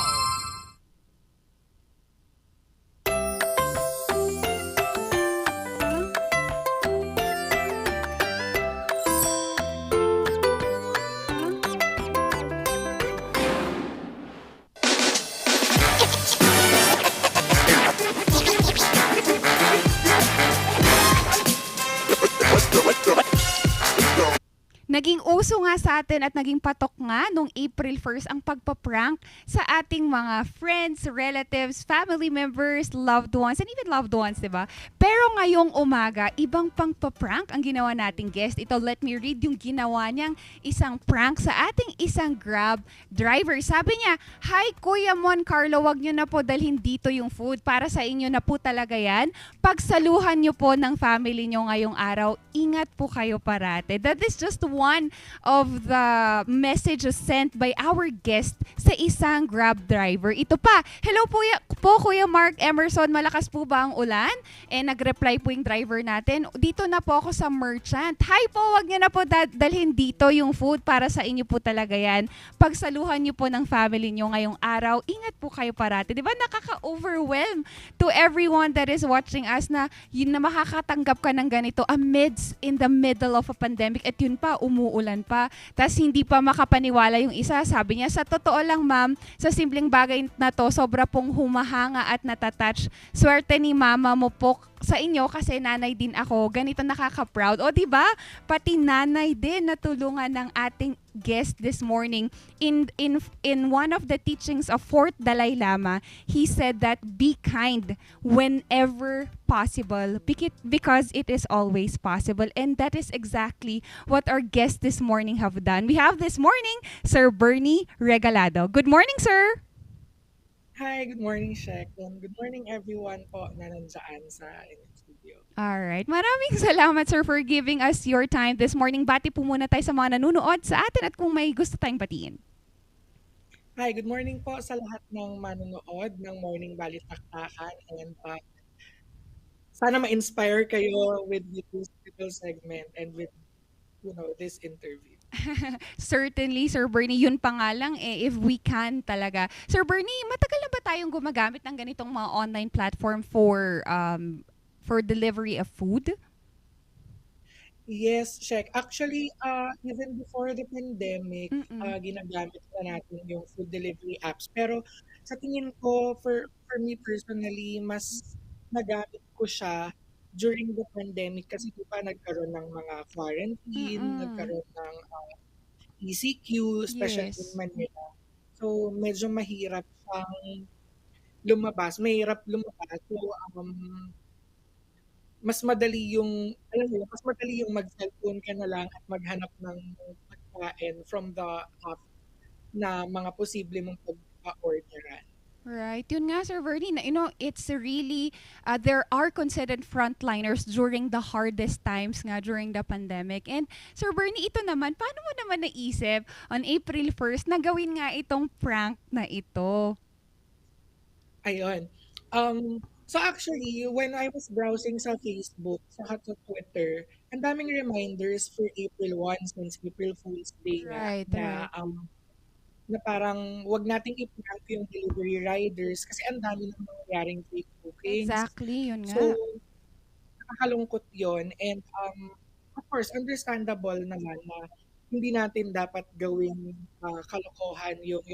Naging uso nga sa atin at naging patok nga nung April 1st ang pagpaprank sa ating mga friends, relatives, family members, loved ones, and even loved ones, di ba? Pero ngayong umaga, ibang pang-paprank ang ginawa nating guest. Ito, let me read yung ginawa niyang isang prank sa ating isang Grab driver. Sabi niya, "Hi Kuya Mon Carlo, wag niyo na po dalhin dito yung food. Para sa inyo na po talaga yan. Pagsaluhan niyo po ng family niyo ngayong araw. Ingat po kayo parate." That is just one of the messages sent by our guest sa isang Grab driver. Ito pa, "Hello po, Kuya Mark Emerson, malakas po ba ang ulan?" And nag-reply po yung driver natin, "Dito na po ako sa merchant." "Hi po, wag niyo na po dalhin dito yung food. Para sa inyo po talaga yan. Pagsaluhan niyo po ng family niyo ngayong araw. Ingat po kayo parate." Di ba nakaka-overwhelm to everyone that is watching us na yun na makakatanggap ka ng ganito amidst in the middle of a pandemic at yun pa, umuulan pa. Tapos hindi pa makapaniwala yung isa. Sabi niya, "Sa totoo lang ma'am, sa simpleng bagay na to, sobra pong humahanga at natatouch. Swerte ni mama mo po sa inyo kasi nanay din ako. Ganito nakaka-proud." O di ba? Pati nanay din natulungan ng ating guest this morning. In one of the teachings of Fourth Dalai Lama, he said that be kind whenever possible because it is always possible. And that is exactly what our guests this morning have done. We have this morning Sir Bernie Regalado. Good morning, sir! Hi, good morning, Shek. And good morning everyone po na nandiyan sa studio. Alright. Maraming salamat, sir, for giving us your time this morning. Bati po muna tayo sa mga nanonood sa atin at kung may gusto tayong batiin. Hi, good morning po sa lahat ng manonood ng Morning Balitaktakan. And sana ma-inspire kayo with this little segment and with this interview. Certainly, Sir Bernie, yun pa nga lang if we can talaga. Sir Bernie, matagal na ba tayong gumagamit ng ganitong mga online platform for delivery of food? Yes, Shek. Actually, even before the pandemic, ginagamit na natin yung food delivery apps. Pero sa tingin ko, for me personally, mas nagamit ko siya during the pandemic kasi di ba nagkaroon ng mga quarantine, nagkaroon ng ECQ, especially in Manila. So, medyo mahirap siyang lumabas. Mahirap lumabas. So, mas madali yung mag-cellphone ka na lang at maghanap ng pagkain from the app na mga posible mong pagpa-orderan. Right. Yun nga, Sir Bernie, it's really, there are considered frontliners during the hardest times nga during the pandemic. And Sir Bernie, ito naman, paano mo naman naisip on April 1st na gawin nga itong prank na ito? Ayun. So actually, when I was browsing sa Facebook, sa Twitter, ang daming reminders for April 1 since April Fool's Day Right. na parang wag nating i-prank yung delivery riders kasi ang dami nang nangyayaring fake bookings. Exactly, yun nga. So, nakakalungkot yun. And of course, understandable naman na hindi natin dapat gawing kalokohan yung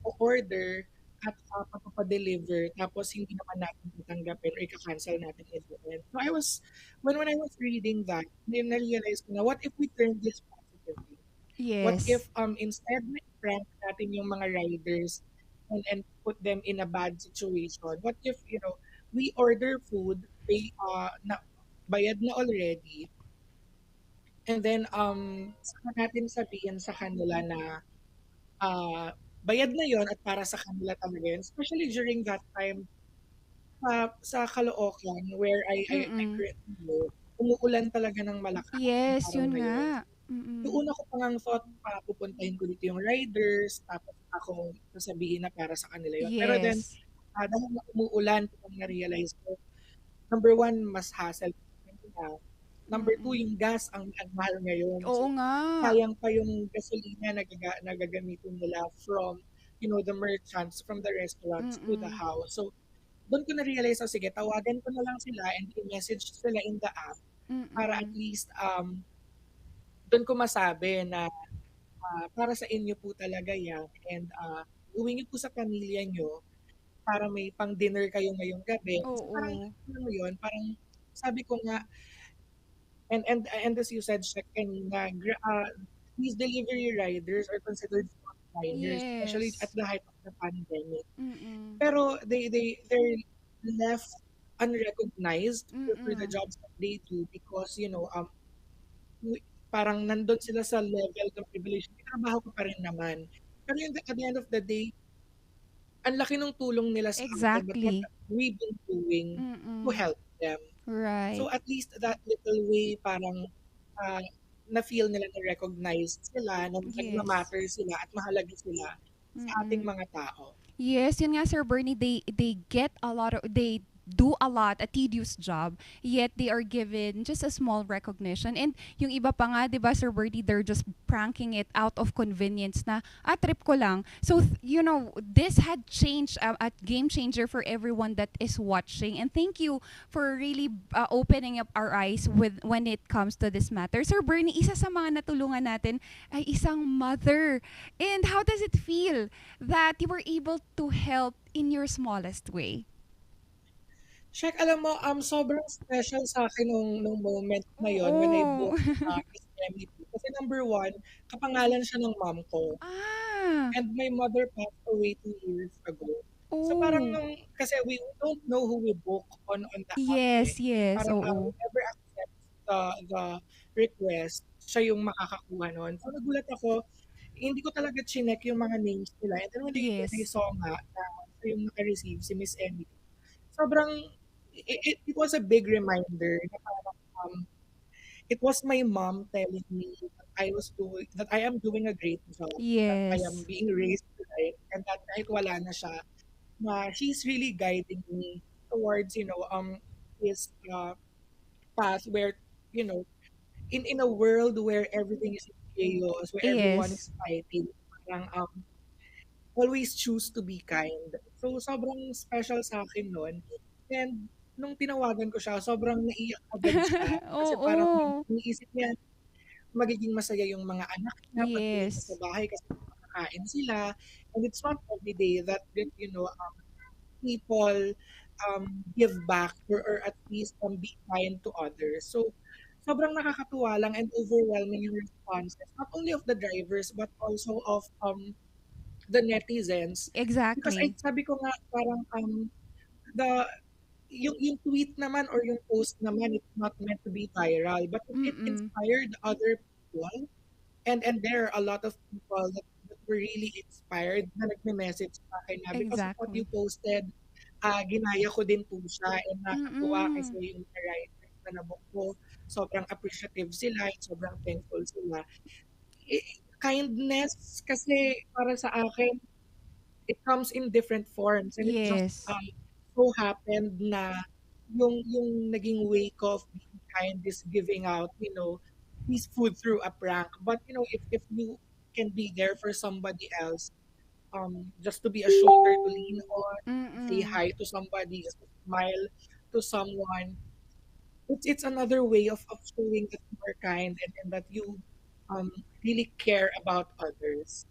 pag-order at pagpapadeliver tapos hindi naman natin tatanggapin or i-cancel natin in the end. So when I was reading that, na-realize ko na what if we turn this positively? Yes. What if instead na i-prank natin yung mga riders and put them in a bad situation? What if, we order food, bayad na already, and then saka natin sabihin sa kanila na bayad na yon at para sa kanila talaga yun. Especially during that time sa Caloocan where I currently live, umuulan talaga ng malakas. Yes, yun nga. Yung una ko pang thought, pupuntahin ko dito yung riders, tapos ako sasabihin na para sa kanila yun. Pero then, Yes. dahil na umuulan, kung na-realize ko, number one, mas hassle nila. Number two, yung gas ang mahal ngayon. Oo So, nga. sayang pa yung gasolina na nagagamitin nila from, the merchants, from the restaurants to the house. So, doon ko na-realize, sige, tawagan ko na lang sila and i-message sila in the app para at least doon ko masabi na para sa inyo po talaga yan and gawin niyo po sa pamilya niyo para may pang-dinner kayo ngayong gabi. Kasi parang, alam mo yun, parang sabi ko nga, and as you said, Shek, kanina, these delivery riders are considered frontliners, especially at the height of the pandemic. Pero they're left unrecognized for the jobs that they do because, parang nandun sila sa level ng privilege. May trabaho ko pa rin naman. Pero at the end of the day, ang laki ng tulong nila sa akin, but Exactly. what we've been doing to help them. Right. So at least that little way, parang na-feel nila na-recognize sila, na matter sila at mahalaga sila sa ating mga tao. Yes, yun nga Sir Bernie, they get a lot of they do a tedious job, yet they are given just a small recognition. And yung iba pa nga, 'di ba Sir Bernie, they're just pranking it out of convenience na trip ko lang. So this had changed a game changer for everyone that is watching. And thank you for really opening up our eyes when it comes to this matter. Sir Bernie, isa sa mga natulungan natin ay isang mother. And how does it feel that you were able to help in your smallest way? Shek, alam mo, sobrang special sa akin nung moment na yon when I booked Miss Emily. Kasi number one, kapangalan siya ng mom ko. And my mother passed away 2 years ago. So parang kasi we don't know who we book on the app. Yes. Parang Oo. whoever accepts the request, siya yung makakakuha nun. So nagulat ako, hindi ko talaga chinek yung mga names nila. And then when I saw nga na siya yung naka-receive, si Miss Emily, sobrang it was a big reminder na parang it was my mom telling me that I am doing a great job, that I am being raised right, and that kahit wala na siya, she's really guiding me towards this path where in a world where everything is in chaos, where everyone is fighting, parang always choose to be kind. So sobrang special sa akin nun. And nung tinawagan ko siya, sobrang naiyak agad siya. Kasi parang iniisip niya, magiging masaya yung mga anak niya pag sa bahay kasi makakain sila. And it's not every day that people give back or at least be kind to others. So sobrang nakakatuwa lang and overwhelming yung responses, not only of the drivers but also of the netizens. Exactly. Because sabi ko nga, parang yung tweet naman or yung post naman, it's not meant to be viral, but it inspired other people. And there are a lot of people that were really inspired na nagme-message sa akin na because of what you posted, ginaya ko din po siya and nakatuwa kasi yung writers na nabook ko, sobrang appreciative sila, sobrang thankful sila. Kindness kasi para sa akin, it comes in different forms and it just so happened na yung naging way of being kind is giving out, this food through a prank. But if you can be there for somebody else, just to be a shoulder to lean on, say hi to somebody, just smile to someone, it's another way of showing that you are kind and that you really care about others.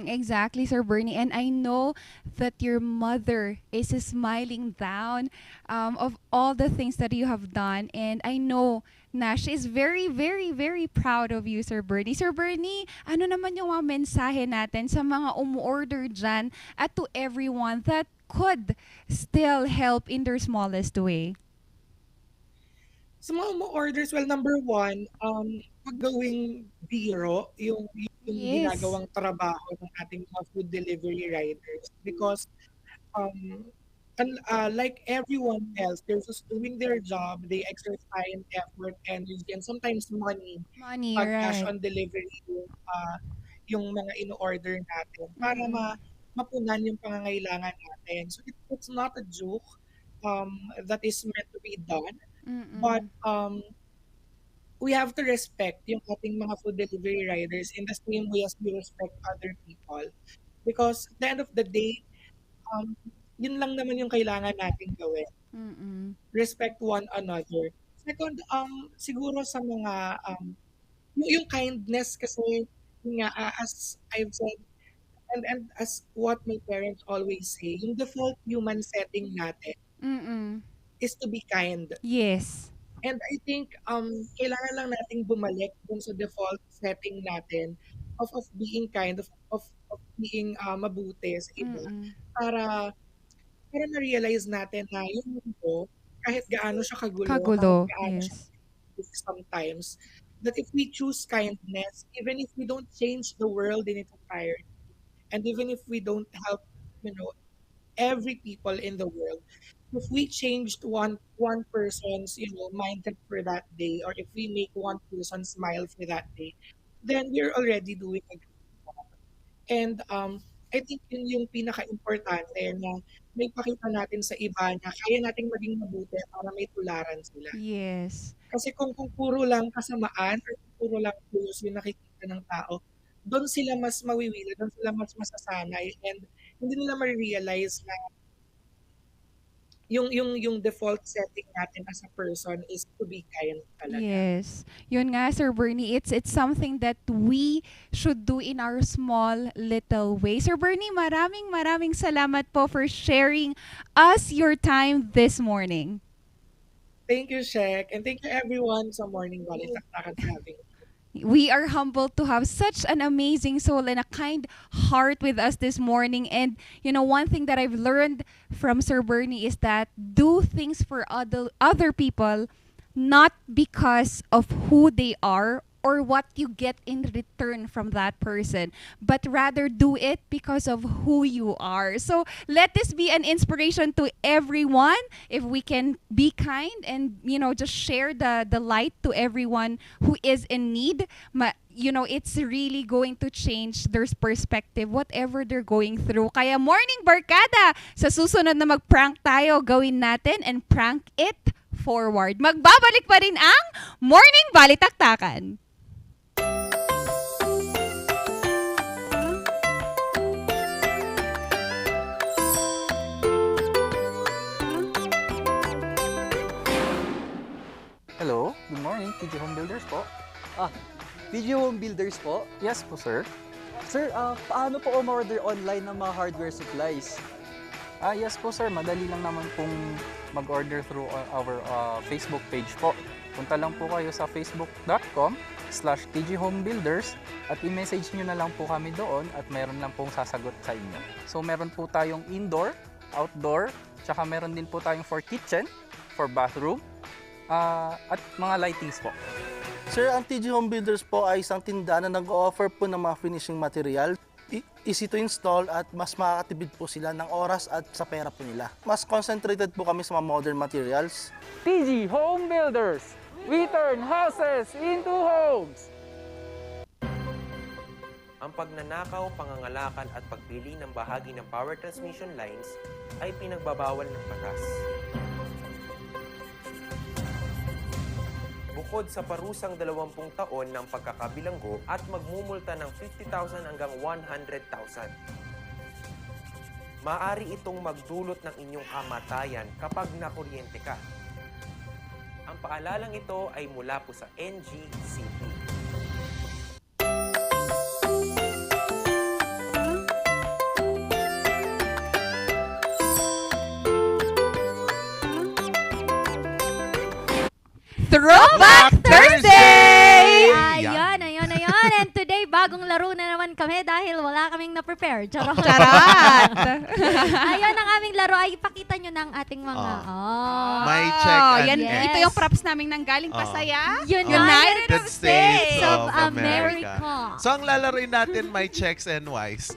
Exactly, Sir Bernie. And I know that your mother is smiling down of all the things that you have done. And I know na she is very, very, very proud of you, Sir Bernie. Sir Bernie, ano naman yung mga mensahe natin sa mga umu-order dyan at to everyone that could still help in their smallest way? Sa mga orders, well, number one, wag gawing biro yung ginagawang trabaho ng ating mga food delivery riders because like everyone else, they're just doing their job. They exert time, effort, energy, and sometimes money. Money, Pag cash right. on delivery yung mga in-order natin para mapunan yung pangangailangan natin. So it's not a joke that is meant to be done. But we have to respect yung ating mga food delivery riders in the same way as we respect other people. Because at the end of the day, yun lang naman yung kailangan natin gawin. Respect one another. Second, siguro sa mga, yung kindness kasi, yun nga, as I've said, and as what my parents always say, yung default human setting natin is to be kind. Yes. And I think kailangan lang nating bumalik dun sa default setting natin of being kind, of being mabuti sa iba para na-realize natin na yung mundo, kahit gaano siya kagulo, Kagulo, kahit gaano siya yes. sometimes, that if we choose kindness, even if we don't change the world in its entirety, and even if we don't help, every people in the world, if we changed one person's, mindset for that day, or if we make one person smile for that day, then we're already doing a good job. And I think yun yung pinaka-importante na may pakita natin sa iba na kaya nating maging mabuti para may tularan sila. Yes. Kasi kung puro lang kasamaan or kung puro lang pulos yung nakikita ng tao, doon sila mas mawiwila, doon sila mas masasanay, and hindi nila ma-realize na yung default setting natin as a person is to be kind talaga. Yes. Yun nga, Sir Bernie, it's something that we should do in our small little way. Sir Bernie, maraming salamat po for sharing us your time this morning. Thank you, Shek, and thank you everyone sa Morning Balitaktakan for having me. We are humbled to have such an amazing soul and a kind heart with us this morning. And, one thing that I've learned from Sir Bernie is that do things for other people, not because of who they are or what you get in return from that person, but rather do it because of who you are. So let this be an inspiration to everyone. If we can be kind and, just share the light to everyone who is in need, it's really going to change their perspective, whatever they're going through. Kaya morning barkada, sa susunod na mag-prank tayo, gawin natin and prank it forward. Magbabalik pa rin ang Morning Balitaktakan. Hello, good morning, TG Home Builders po. TG Home Builders po? Yes po, sir. Sir, paano po umorder online ng mga hardware supplies? Yes po, sir. Madali lang naman pong mag-order through our Facebook page po. Punta lang po kayo sa facebook.com/tghomebuilders at i-message nyo na lang po kami doon at meron lang pong sasagot sa inyo. So meron po tayong indoor, outdoor, tsaka meron din po tayong for kitchen, for bathroom, at mga lightings po. Sir, ang TG Home Builders po ay isang tindahan na nag-o-offer po ng mga finishing material. Easy to install at mas makakatipid po sila ng oras at sa pera po nila. Mas concentrated po kami sa mga modern materials. TG Home Builders! We turn houses into homes! Ang pagnanakaw, pangangalakan at pagpili ng bahagi ng power transmission lines ay pinagbabawal ng batas. Bukod sa parusang 20 taon ng pagkakabilanggo at magmumulta ng 50,000 hanggang 100,000. Maaari itong magdulot ng inyong kamatayan kapag nakuryente ka. Ang paalalang ito ay mula po sa NGCP. Throwback Thursday! Ayun. And today, bagong laro na naman kami dahil wala kaming na-prepare. Charot! Ayun, ang aming laro ay ipakita nyo ng ating mga... My check and yan, ito yung props namin nanggaling pa saya. United States of of America. So ang lalaroin natin, my checks and Ys.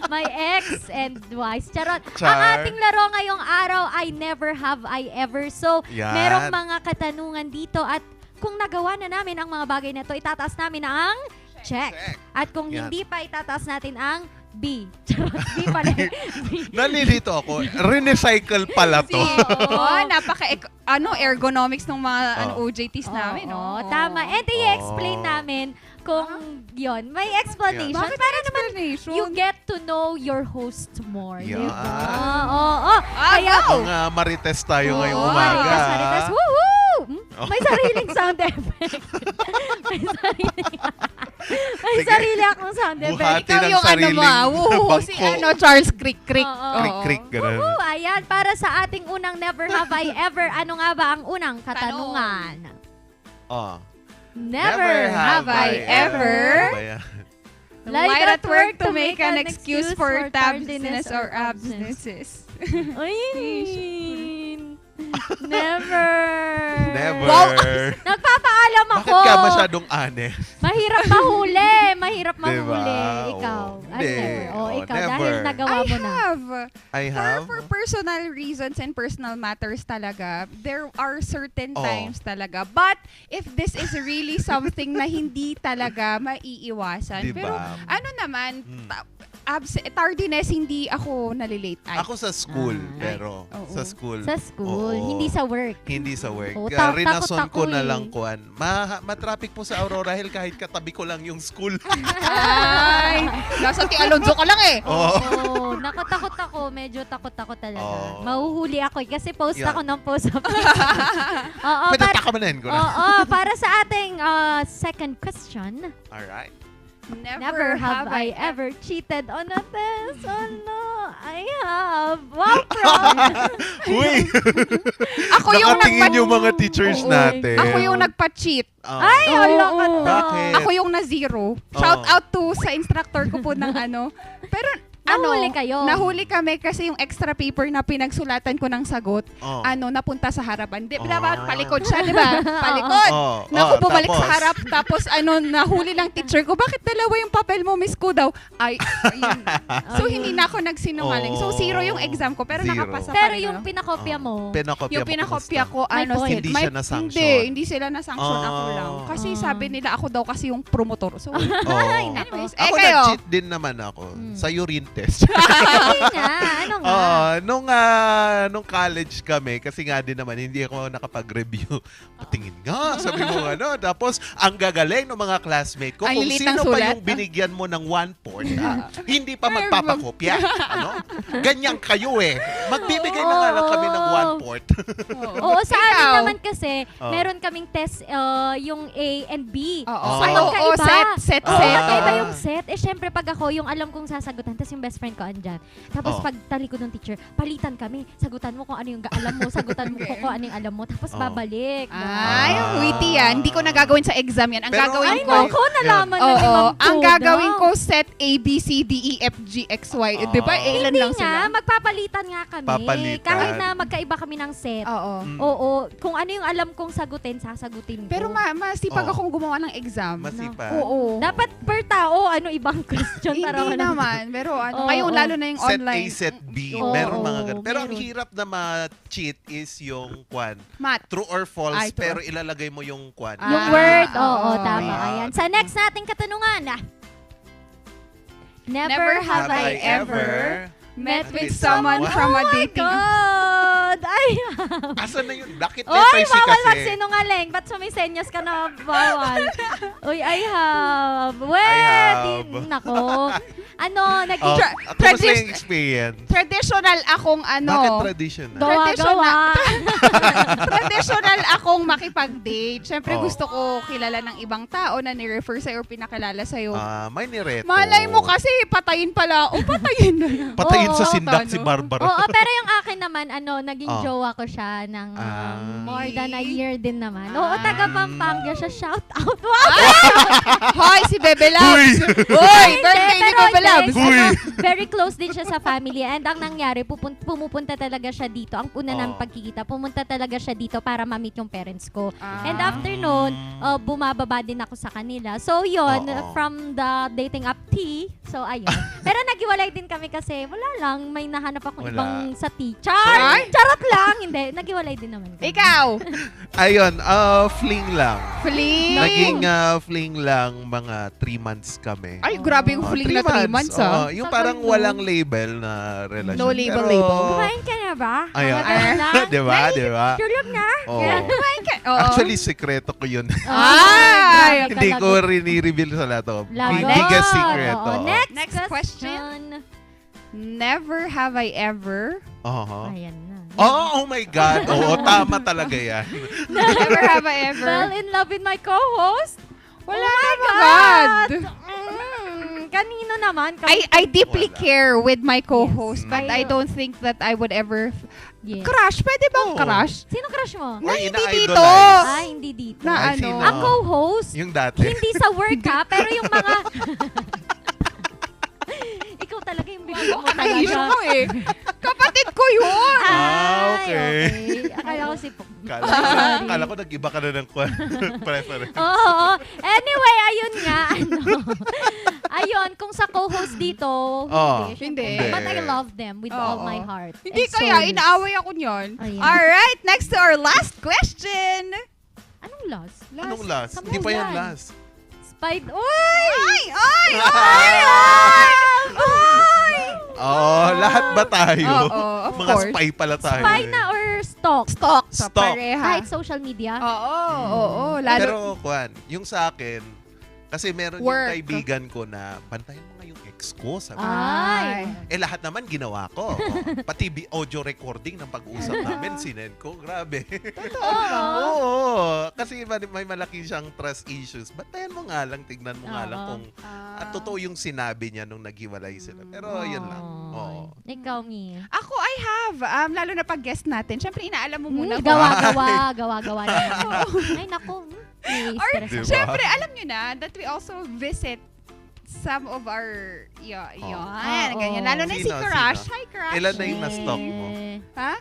My X X and Y. Charot. Char. Ang ating laro ngayong araw ay Never Have I Ever. So, Yan. merong mga katanungan dito at kung nagawa na namin ang mga bagay na to, itataas namin ang check. At kung Yan. hindi pa, itataas natin ang B. Charot, B pala. Nalilito ako. Recycle pala to. Ergonomics ng mga OJTs namin. Oo, tama. And i-explain namin kung yon. May explanation. Bakit para naman you get to know your host more. Yan. Diba? Oo. Kaya, Mga marites tayo ngayong umaga. Marites. Woo! May sariling sound effect. May sarili akong sound effect. Buhati ng sariling bangko. Si Charles Crick. Crick, ganun. Woohoo! Ayan, para sa ating unang Never Have I Ever, ano nga ba ang unang katanungan? Never have I ever lied at work to make an excuse for tardiness or absences. Never. Wow. Nagpapaalam ako. Bakit ka masyadong honest? Mahirap mahuli. Mahirap mahuli. Diba? Ikaw. Hindi. Ikaw. Never. Dahil nagawa mo na. I have. For personal reasons and personal matters talaga, there are certain times talaga. But if this is really something na hindi talaga maiiwasan. Diba? Pero ano naman, tardiness, hindi ako nalilate. Ako sa school, pero sa school. Sa school, Oo. hindi sa work. Hindi sa work. Oo, Rinason takot ko na ako lang kuan. Matraffic po sa Aurora Hill kahit katabi ko lang yung school. Ay, nasa Ti Alonzo ka lang eh. Oo, nakatakot ako. Medyo takot-takot talaga. Mahuhuli ako kasi post Yeah. ako ng post. Oo, Pinatakabanin ko na. Oo, para sa ating second question. Alright. Never have I ever cheated on a test. Oh no, I have. Wow, prom. Uy! Ako yung Nakatingin yung mga teachers natin. Ako yung nagpa-cheat. Ay, hala ka to. Bakit? Ako yung na-zero. Shout out to sa instructor ko po ng Pero Nahuli kayo. Nahuli kami kasi yung extra paper na pinagsulatan ko ng sagot, napunta sa harapan. Palikod siya, di ba? Palikod. Naku, bumalik sa harap. Tapos nahuli lang teacher ko, bakit dalawa yung papel mo, miss ko daw? Ayun. So, hindi na ako nagsinungaling. So, 0 yung exam ko, pero nakapasa pa Pero rin yung pinakopya mo, yung pinakopya ko, Hindi siya na-sanction. Hindi sila na-sanction, ako lang. Kasi sabi nila, ako daw kasi yung promotor. So, anyways, Ako kayo. nag-cheat din naman ako sa urine test. ano nga? Nung college kami, kasi nga din naman, hindi ako nakapag-review. Patingin nga, sabi mo Tapos, ang gagaling ng mga classmate ko, Ang kung lilit sino ng pa sulat. yung binigyan mo ng 1/4, hindi pa magpapakopya. Ganyan kayo eh. Magbibigay na nga lang kami ng 1/4. Oo, sa amin Ikaw? naman kasi, meron kaming test, yung A and B. Oo. So, magkaiba. Set. Magkaiba yung set. Syempre, pag ako, yung alam kong sasagutan, tapos yung best friend ko andyan. Tapos pag talikod ng teacher, palitan kami. Sagutan mo kung ano yung alam mo. Sagutan mo kung ano yung alam mo. Tapos babalik. Ay, witty yan. Hindi ko na gagawin sa exam yan. Ang gagawin ko, nalaman na limang ang gagawin ko, set A, B, C, D, E, F, G, X, Y. Di ba? Ilan Hindi lang nga, sila? magpapalitan nga kami. Papalitan. Kahit na magkaiba kami ng set. Oo. Kung ano yung alam kong sagutin, sasagutin ko. Pero masipag akong gumawa ng exam. Masipag. Oo. Dapat per tao, ibang question. Hindi naman. Pero ngayon lalo na yung Set A, online. set B. Oo, Meron mga ganun. Pero ang meron. hirap na ma-cheat is yung Math. true or false, Ay, true. pero ilalagay mo yung Yung word. Oo, Oo. tama. Ayan. Sa next nating katanungan. Never have I ever met with someone from a dating. God! I Asan na yun? Bakit Oy, letter C bawal kasi? magsinungaling. Ba't sumisenyas ka na bawal? Uy, I have. Nako. Naging... Kamusta yung experience? Traditional akong Bakit traditional? Traditional akong makipag-date. Siyempre gusto ko kilala ng ibang tao na ni-refer sa'yo or pinakilala sa'yo. May nireto. Malay mo kasi patayin pala. O patayin na. Patayin sa sindak si Barbara. Oo, pero yung akin naman, naging naging Oh. jowa ko siya ng Ah. more than a year din naman. Oo, taga Pampanga siya. Shout out. Hoy, si Bebe Labs! Hoy, birthday ni Bebe Labs! Very close din siya sa family. And ang nangyari, pumupunta talaga siya dito. Ang una namin pagkikita, pumunta talaga siya dito para ma-meet yung parents ko. And after nun, bumababa din ako sa kanila. So yun, from the dating app T, so ayun. Pero naghiwalay din kami kasi wala lang, may nahanap akong ibang sa T. Charot lang! Hindi, naghiwalay din naman kami. Ikaw! Ayun, fling lang. Fling? Naging fling lang mga 3 months kami. Ay, grabe yung fling na 3 months, ah. Yung parang walang label na relasyon. No label, Pero, label. Kumain ka na ba? Ayun. Diba? Diba? Tulog na? Oo. Kumain ka. Oo. Actually, sekreto ko yun. Ay! Hindi ko rin-reveal sa lahat. Biggest secret. oo. Next question. Never have I ever. Ayan na. Oh my God. Oo, tama talaga yan. Never have I ever. Fell in love with my co-host? Wala naman, God. Kanino naman? I deeply care with my co-host, but I don't think that I would ever crush. Pwede bang crush? Sino crush mo? Or hindi ina-idolize. dito. Hindi dito. Na Ay, ano? sino? Ang co-host? Yung dati. Hindi sa work ha, pero yung mga... Ikaw talaga yung bibig mo Issue talaga. mo eh. Kapatid ko yun. Okay. Akala ko si... Kala ko nag-iba ka na ng preference. Oo. Anyway, ayun nga. Ayun, kung sa co-host dito, Hindi. But I love them with all my heart. Hindi and kaya, souls. inaaway ako niyan. Ayan. Alright, next to our last question. Anong last? Anong last? Hindi pa yan last. Spider... Uy! Ay! Ay! Ay! Ay! Ay! Lahat ba tayo? Oo, of Mga course. spy pala tayo. Spy na or stalk? Stalk. Stalk. Pareha. Kahit social media? Oo. Lalo, Pero, Kwan, yung sa akin, kasi meron Work. yung kaibigan ko na, bantayan mo nga yung ex ko. Sabi ko. Ay. Lahat naman ginawa ko. Pati audio recording ng pag-uusap namin, sinend ko. Grabe. Oo. Kasi may malaki siyang trust issues. Bantayan mo nga lang, tignan mo nga lang kung at totoo yung sinabi niya nung naghiwalay sila. Pero, yun lang. Oo. Ikaw, Mi. ako, I have. Lalo na pag guest natin. Siyempre, inaalam mo muna. Gawa-gawa naman. Ay, naku. Or, Diba? syempre, alam nyo na that we also visit some of our ganyan. Lalo na si Sino? Crush. Sino? Hi, Crush. Ilan na yung na-stalk mo? Ha?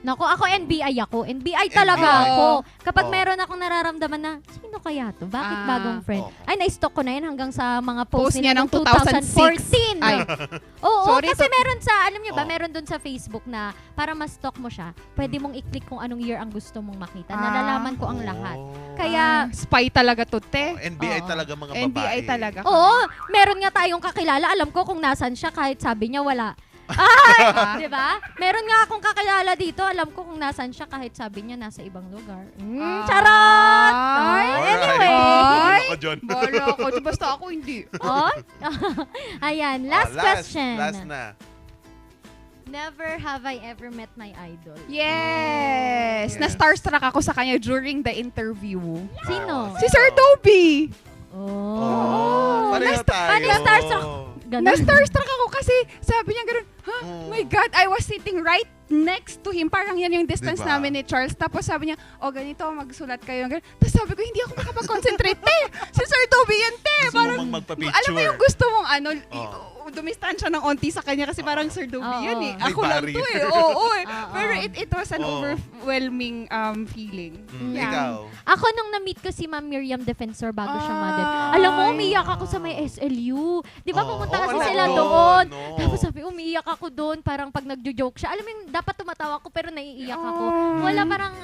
Ako NBI ako. NBI talaga NBI. ako. Kapag Oo. meron akong nararamdaman na, sino kaya to? Bakit bagong friend? Oo. Ay, na-stalk ko na yan hanggang sa mga Post post niya nila ng ng 2014. 2006. Ay. Oo, Sorry, kasi meron sa, alam nyo ba, Oo. meron dun sa Facebook na para ma-stalk mo siya, pwede mong i-click kung anong year ang gusto mong makita. Nalalaman ko ang lahat. Kaya, spy talaga to, te. NBI Oo. talaga mga babae. NBI talaga. oo, meron nga tayong kakilala. Alam ko kung nasan siya kahit sabi niya wala. Ay, di ba? Meron nga akong kakilala dito. Alam ko kung nasan siya kahit sabi niya nasa ibang lugar. Charot! Ay, anyway. Ay! Ako, John. Bala ko. Basta ako hindi. Oh? Ayan, last question. Last na. Never have I ever met my idol. Yes! Na-starstruck ako sa kanya during the interview. Sino? Si Sir Toby! Pareho tayo. Na-starstruck. Na-starstruck ako kasi sabi niya gano'n, my God, I was sitting right next to him. Parang yan yung distance Diba? namin ni Charles. Tapos sabi niya, ganito, magsulat kayo. Ganun. Tapos sabi ko, hindi ako makapag-concentrate, te. Si Sir Toby yan, te. Gusto Parang, mo magpa-picture. alam mo yung gusto mong dumistansya ng onti sa kanya kasi parang Sir Toby yan eh. May Ako lang to eh. barrier. Oo eh. Pero it was an Oo. overwhelming feeling. Ikaw. Ako nung na-meet ko si Ma'am Miriam Defensor bago siya model. Alam mo, umiyak ako sa may SLU. Di ba pumunta kasi alam sila ko. doon. No. Tapos sabi, umiiyak ako doon. Parang pag nagjo-joke siya. Alam mo yung dapat tumatawa ako pero naiiyak ako. Wala parang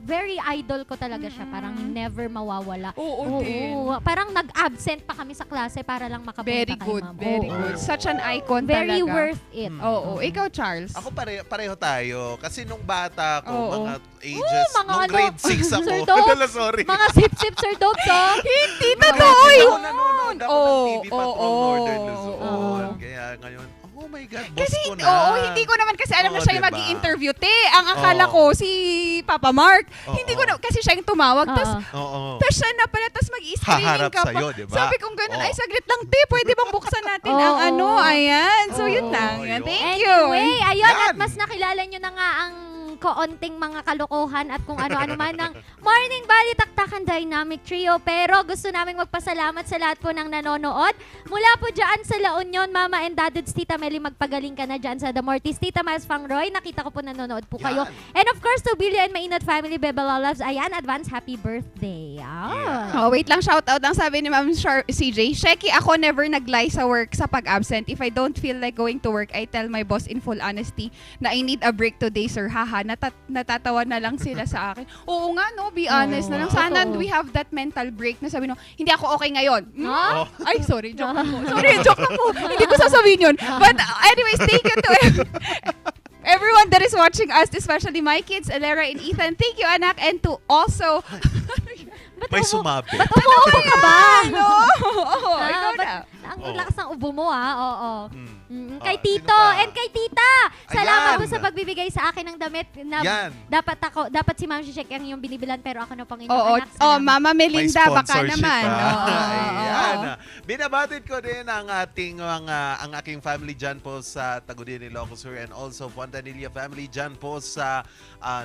very idol ko talaga siya. Parang never mawawala. Oo din. Parang nag-absent pa kami sa klase para lang makapunta Very kay good, Ma'am. very Oo. good. Such an icon Very talaga. worth it. Oo. Ikaw, Charles? Ako pareho tayo. Kasi nung bata ko, Oo. mga ages, mga nung grade 6 ako. Sir Dobs. Sorry. Mga sip-sip Sir Dobs, oh. Hindi totoo yun! Ako nanonood ako ng TV Patrol Northern Luzon. Kaya ngayon, my God, boss Kasi, ko na. hindi ko naman kasi alam na Oo, siya yung diba? mag-i-interview. Ang akala ko, si Papa Mark. Hindi ko na, kasi siya yung tumawag. Tapos siya na pala, tapos mag-i-screening Haharap ka pa. sa'yo, diba? Sabi kong ganun, Oo. ay saglit lang, te, pwede bang buksan natin ang ayan. So, yun lang. Thank you. Anyway, ayun, at mas nakilala nyo na nga ang kaunting mga kalokohan at kung ano-ano man ng Morning Balitaktakan Dynamic Trio. Pero gusto naming magpasalamat sa lahat po ng nanonood. Mula po dyan sa La Union, Mama and Daduds, Tita Meli, magpagaling ka na dyan sa The Mortis. Tita Miles Fangroy, nakita ko po nanonood po kayo. And of course, to Billy and Mainat Family, Bebe Loves, ayan, advance happy birthday. Oh, wait lang, shout out ang sabi ni Ma'am CJ. Sheki, ako never nag-lie sa work sa pag-absent. If I don't feel like going to work, I tell my boss in full honesty na I need a break today, sir. Haha, natatawa na lang sila sa akin. Oo nga, no, be honest na lang. Sana we have that mental break na sabi no, hindi ako okay ngayon. Ay, sorry, joke lang po. Sorry, joke lang po. Hindi ko sasabihin yun. But anyways, thank you to everyone that is watching us, especially my kids, Alera and Ethan. Thank you, anak, and to also... May sumabi. Ba't umuubo ka ba? Ikaw na. Ang lakas ng ubo mo, Oo. Kay Tito and kay Tita. Salamat po sa pagbibigay sa akin ng damit na dapat si Ma'am Shishek ang yung binibilan pero ako na pang inyong anak. Mama Melinda, baka naman. Ayan. Binabatid ko din ang aking family dyan po sa Tagudin, Ilocos Sur, and also Fontanilla family dyan po sa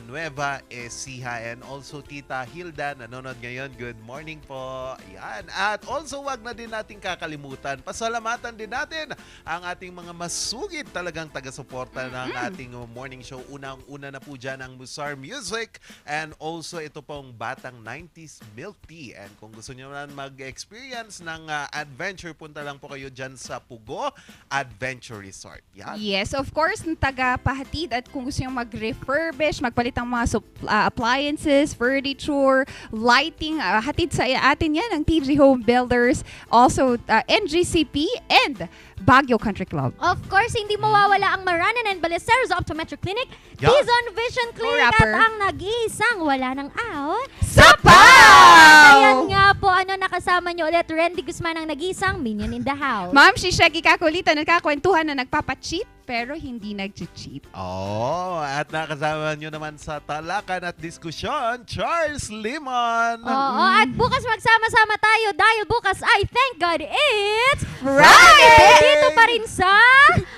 Nueva Ecija, and also Tita Hilda nanonood ngayon. Good morning po. Ayan. At also, wag na din natin kakalimutan. Pasalamatan din natin ang ating mga masugid talagang taga-suporta ng ating morning show. Unang-una na po dyan ang Musar Music, and also ito pong Batang 90s Milk Tea. And kung gusto nyo naman mag-experience ng adventure, punta lang po kayo dyan sa Pugo Adventure Resort. Yan. Yes, of course, taga-pahatid, at kung gusto nyo mag-refurbish, magpalit ng mga appliances, furniture, lighting, hatid sa atin yan ang TG Home Builders, also NGCP and Baguio Country Club. Of course, hindi mawawala ang Maranan and Ballesteros Optometric Clinic, Tizon Vision Clinic, at ang nag-iisang wala ng out. Sapaw! Ayan nga po, nakasama nyo ulit, Randy Guzman ang nag-iisang Minion in the House. Ma'am Shisheki Kakulita, nagkakwentuhan na nagpapacheat pero hindi nag-cheat. At nakasama nyo naman sa talakan at diskusyon, Charles Limon. At bukas magsama-sama tayo dahil bukas ay, thank God, it's Friday! Dito pa rin sa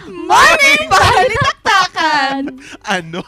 Morning Balitaktakan! Ano?